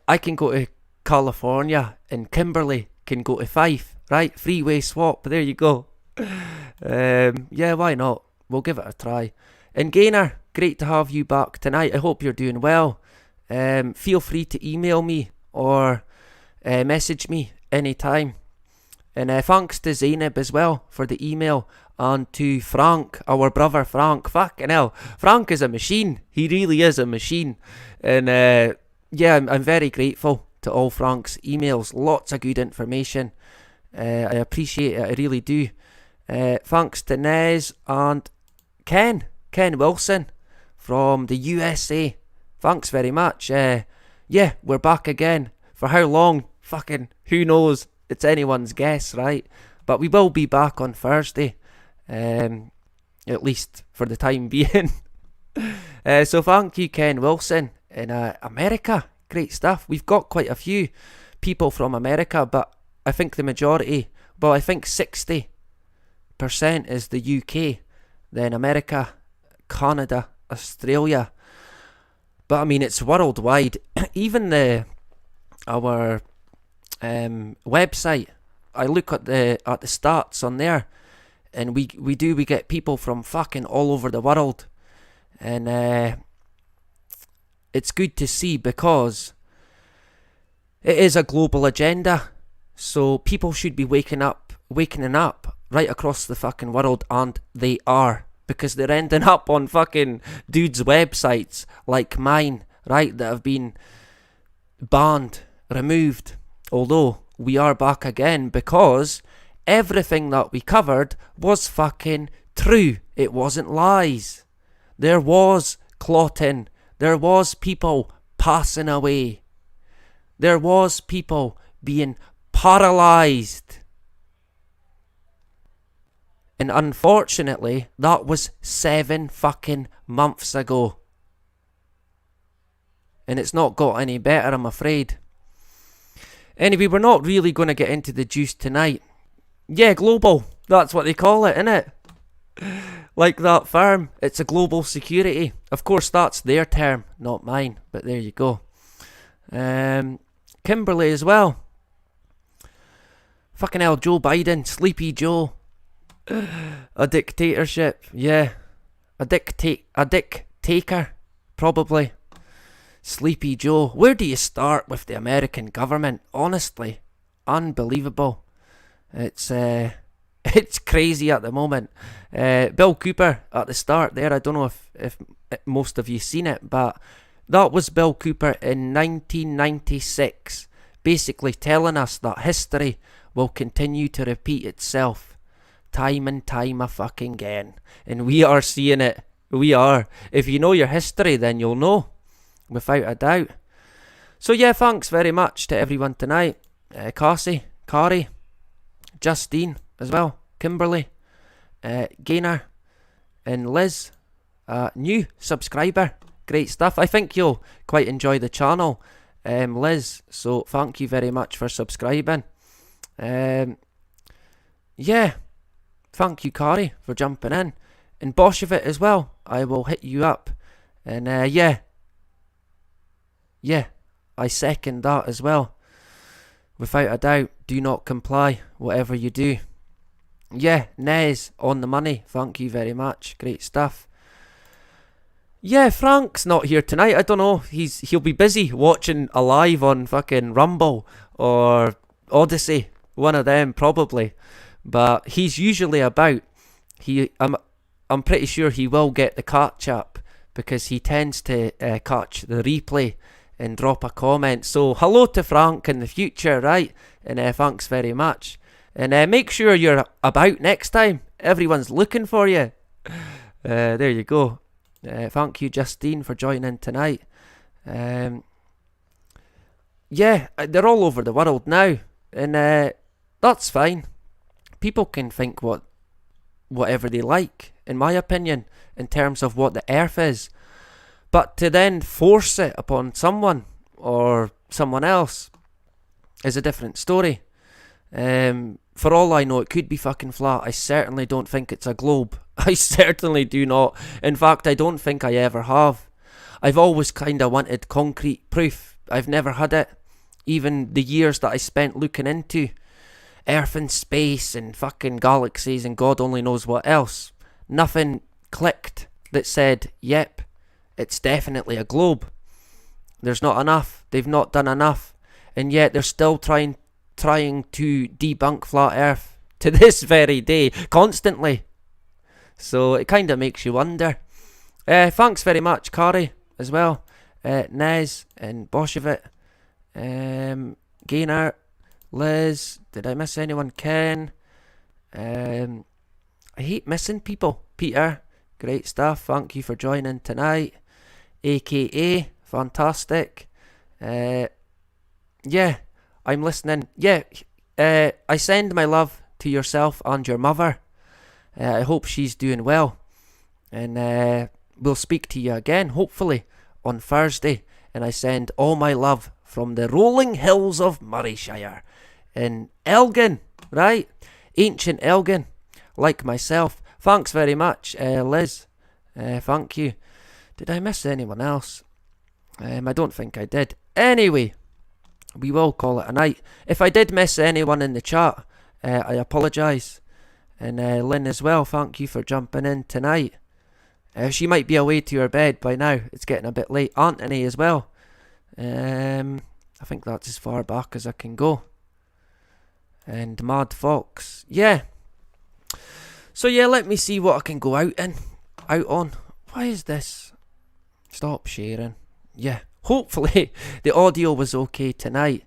I can go to California, and Kimberly can go to Fife. Right, freeway swap. There you go. Yeah, why not? We'll give it a try. And Gaynor, great to have you back tonight. I hope you're doing well. Feel free to email me or message me anytime. And thanks to Zainab as well for the email, and to Frank, our brother Frank. Fucking hell, Frank is a machine. He really is a machine. And yeah, I'm very grateful to all Frank's emails. Lots of good information. I appreciate it, I really do. Thanks to Nez and Ken Wilson from the USA. Thanks very much. Yeah, we're back again. For how long? Fucking who knows? It's anyone's guess, right? But we will be back on Thursday, at least for the time being. So thank you, Ken Wilson in America. Great stuff. We've got quite a few people from America, but I think the majority, well, I think 60% is the UK, then America, Canada, Australia. But I mean, it's worldwide. Even our website, I look at the stats on there, and we get people from fucking all over the world, and it's good to see because it is a global agenda. So people should be waking up right across the fucking world, and they are, because they're ending up on fucking dudes' websites like mine, right, that have been banned, removed. Although we are back again because everything that we covered was fucking true. It wasn't lies. There was clotting. There was people passing away. There was people being paralysed. And unfortunately, that was 7 fucking months ago. And it's not got any better, I'm afraid. Anyway, we're not really going to get into the juice tonight. Yeah, global. That's what they call it, innit? Like that firm. It's a global security. Of course, that's their term, not mine. But there you go. Kimberly as well. Fucking hell, Joe Biden. Sleepy Joe. A dictatorship. Yeah. A dictator. Probably. Sleepy Joe. Where do you start with the American government? Honestly, unbelievable. It's It's crazy at the moment. Bill Cooper at the start there, I don't know if most of you seen it, but that was Bill Cooper in 1996, basically telling us that history will continue to repeat itself time and time a fucking again. And we are seeing it. We are. If you know your history, then you'll know, without a doubt. So yeah, thanks very much to everyone tonight. Cassie, Kari, Justine as well, Kimberly, Gaynor, and Liz, new subscriber. Great stuff. I think you'll quite enjoy the channel, Liz, so thank you very much for subscribing. Yeah, thank you, Kari, for jumping in. And Boshevit as well, I will hit you up. And yeah, I second that as well. Without a doubt, do not comply, whatever you do. Yeah, Nez, on the money, thank you very much, great stuff. Yeah, Frank's not here tonight, I don't know, he'll be busy watching a live on fucking Rumble or Odyssey, one of them probably. But he's usually about. I'm pretty sure he will get the catch up, because he tends to catch the replay and drop a comment. So hello to Frank in the future, right? And thanks very much. And make sure you're about next time. Everyone's looking for you. There you go. Thank you, Justine, for joining tonight. Yeah, they're all over the world now, and that's fine. People can think whatever they like, in my opinion, in terms of what the earth is. But to then force it upon someone or someone else is a different story. For all I know, it could be fucking flat. I certainly don't think it's a globe. I certainly do not. In fact, I don't think I ever have. I've always kind of wanted concrete proof. I've never had it. Even the years that I spent looking into Earth and space and fucking galaxies and God only knows what else, nothing clicked that said, yep, it's definitely a globe. There's not enough. They've not done enough. And yet they're still trying to debunk flat Earth to this very day, constantly. So it kind of makes you wonder. Thanks very much, Kari, as well. Nez and Boshevit. Gaynor, Liz, did I miss anyone? Ken. I hate missing people. Peter, great stuff. Thank you for joining tonight. AKA, fantastic. Yeah, I'm listening. Yeah, I send my love to yourself and your mother. I hope she's doing well. And we'll speak to you again, hopefully, on Thursday. And I send all my love from the rolling hills of Murrayshire in Elgin, right? Ancient Elgin, like myself. Thanks very much, Liz. Thank you. Did I miss anyone else? I don't think I did. Anyway, we will call it a night. If I did miss anyone in the chat, I apologise. And Lynn as well, thank you for jumping in tonight. She might be away to her bed by now. It's getting a bit late. Anthony as well. I think that's as far back as I can go. And Mad Fox. Yeah. So yeah, let me see what I can go out on. Why is this? Stop sharing. Yeah. Hopefully the audio was okay tonight.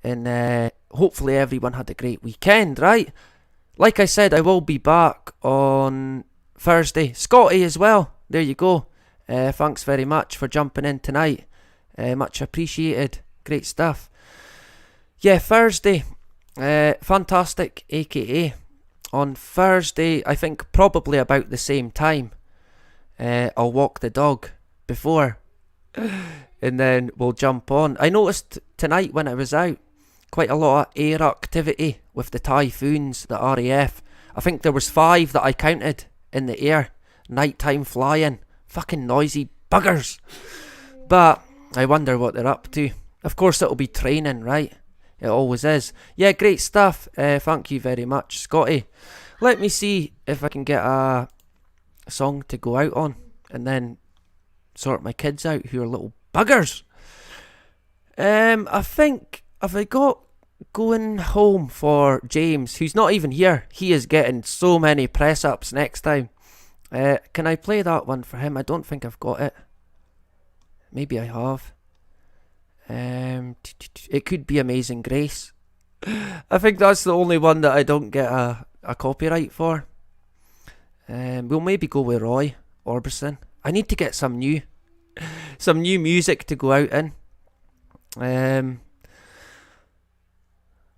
And hopefully everyone had a great weekend, right? Like I said, I will be back on Thursday. Scotty as well. There you go. Thanks very much for jumping in tonight. Much appreciated. Great stuff. Yeah, Thursday. Fantastic, aka. On Thursday, I think probably about the same time, I'll walk the dog before. And then we'll jump on. I noticed tonight when I was out, quite a lot of air activity with the typhoons, the RAF. I think there was 5 that I counted in the air. Nighttime flying. Fucking noisy buggers. But I wonder what they're up to. Of course it'll be training, right? It always is. Yeah, great stuff. Thank you very much, Scotty. Let me see if I can get a song to go out on. And then sort my kids out who are little buggers. I think, have I got going home for James, who's not even here. He is getting so many press-ups next time. Can I play that one for him? I don't think I've got it. Maybe I have. It could be Amazing Grace. I think that's the only one that I don't get a copyright for. We'll maybe go with Roy Orbison. I need to get some new music to go out in.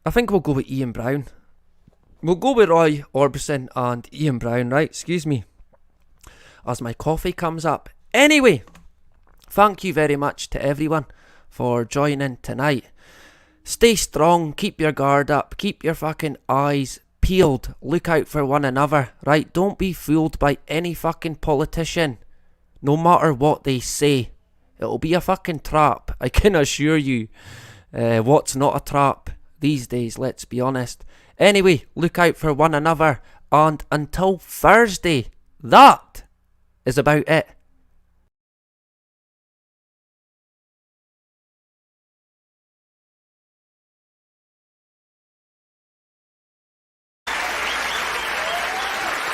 I think we'll go with Ian Brown. We'll go with Roy Orbison and Ian Brown, right? Excuse me, as my coffee comes up. Anyway, thank you very much to everyone for joining tonight. Stay strong, keep your guard up, keep your fucking eyes peeled, look out for one another, right? Don't be fooled by any fucking politician, no matter what they say. It'll be a fucking trap, I can assure you. What's not a trap these days, let's be honest. Anyway, look out for one another, and until Thursday, that is about it.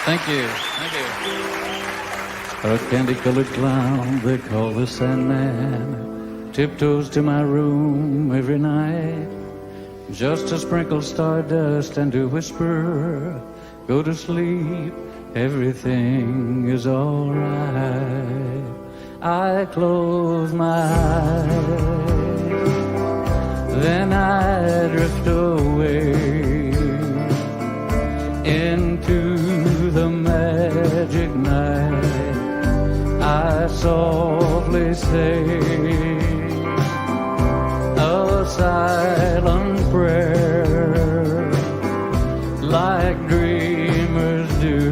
Thank you. Thank you. A candy-colored clown they call the Sandman tiptoes to my room every night just to sprinkle stardust and to whisper, go to sleep, everything is all right. I close my eyes, then I drift away into the magic night. I softly say a silent prayer like dreamers do.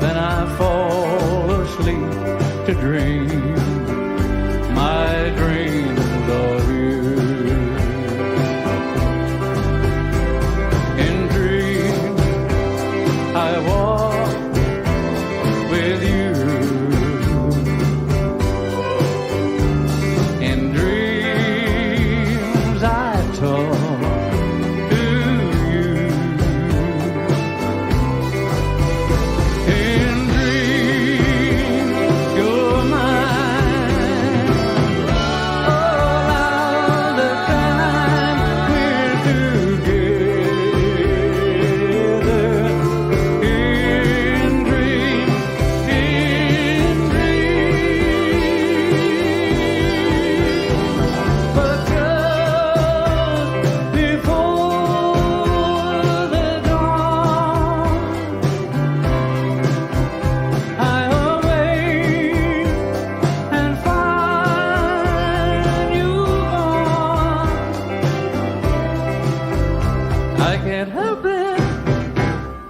Then I fall asleep to dream my dreams of you. In dreams I walk with you. In dreams I talk to you. In dreams you're mine. All the time we're together. In dreams, but just before the dawn, I awake and find you gone. I can't help it,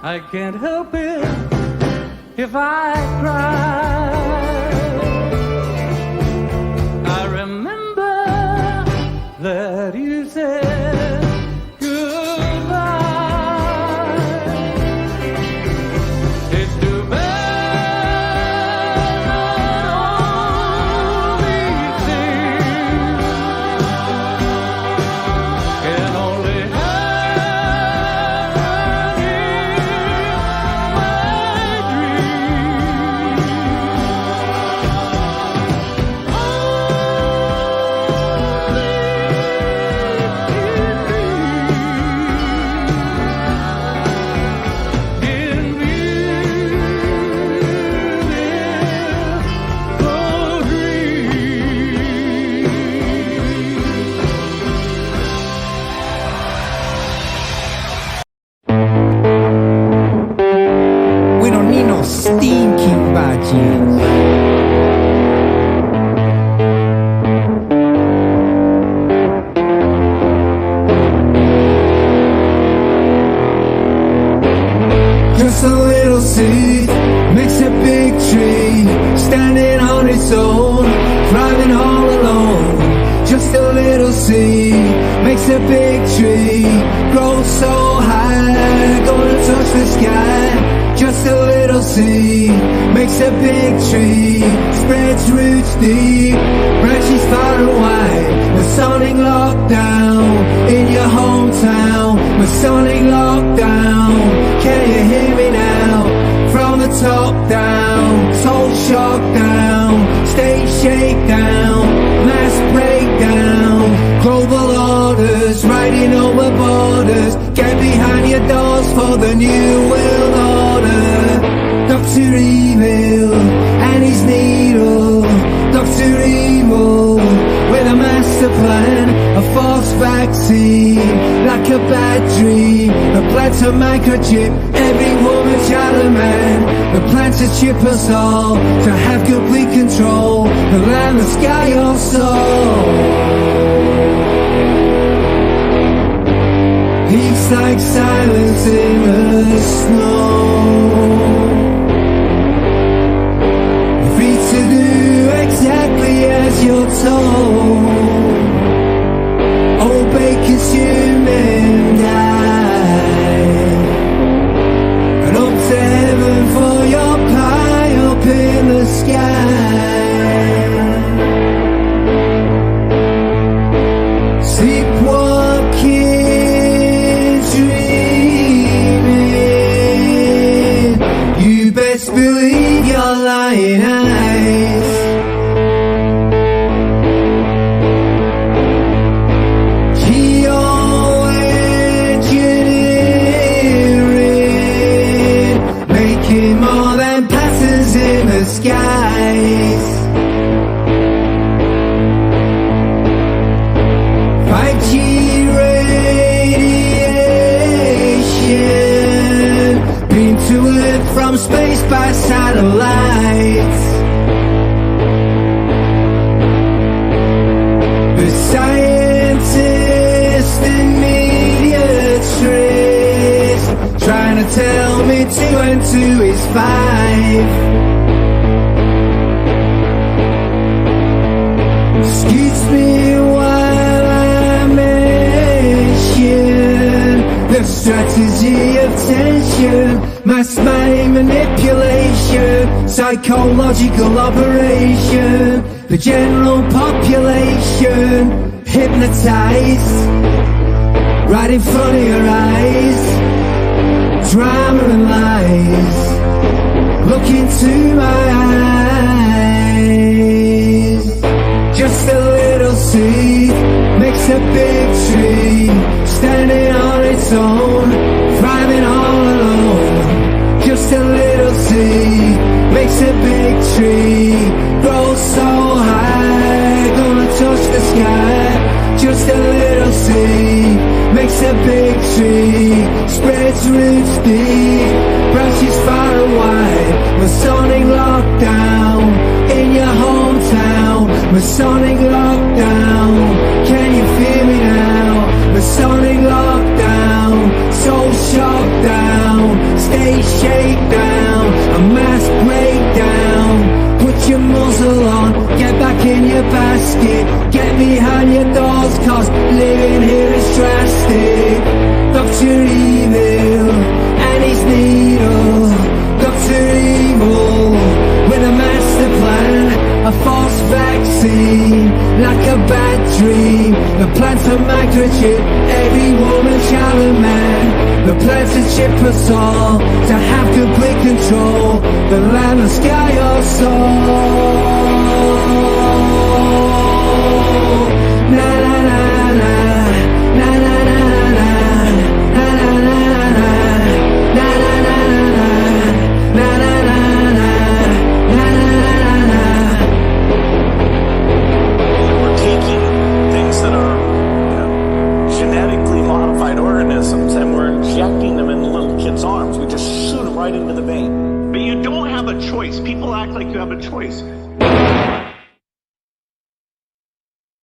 I can't help it if I cry. I remember that you said goodbye. It's too bad all these things can only happen in my dreams. We don't need no stinking badges. Just a little seed makes a big tree, standing on its own, thriving all alone. Just a little seed makes a big tree, grows so high, gonna touch the sky. Just a little seed makes a big tree, spreads roots deep, branches far and wide. Masonic lockdown in your hometown. Masonic lockdown, can you hear me now? From the top down, soul shock down, state shakedown, mass breakdown, global orders, riding over borders. Get behind your doors for the new world order. Dr. Evil and his needle, Dr. Evil with a master plan, a false vaccine, like a bad dream. The plan to microchip every woman, child and man. The plan to chip us all, to have complete control, the land, the sky, your soul. Peace like silence in the snow. Free to do exactly as you're told. Obey, consume and die. And up to heaven for your pie up in the sky. Sleepwalking, dreaming. You best believe your lying eyes. Geoengineering, making more than patterns in the skies. 5G radiation, beamed to Earth from space by satellites. The scientists and media tricks trying to tell me 2 and 2 is 5. Excuse me while I mention the strategy of tension, mass mind manipulation, psychological operation. The general population hypnotized right in front of your eyes. Drama and lies, look into my eyes. Just a little seed makes a big tree, standing on its own, thriving all alone. Just a little seed makes a big tree, grows so high, gonna touch the sky. Just a little seed makes a big tree, spreads roots deep, branches far and wide. Masonic lockdown in your hometown. Masonic lockdown, can you feel me now? Masonic lockdown, soul shock down, stage shakedown, a mass breakdown. Put your muzzle on, get back in your basket, get behind your doors, cause living here is drastic. Dr. Evil and his needle, Dr. Evil with a master plan, a false vaccine, like a bad dream. The plan to microchip every woman, child and man. The plan to chip us all, to have complete control, the land, the sky, your soul. Na na na na, na na na na, na na na na, na na na na, na na na na, na na na. We're taking things that are, genetically modified organisms, and we're injecting them in little kids' arms. We just shoot them right into the vein. But you don't have a choice. People act like you have a choice.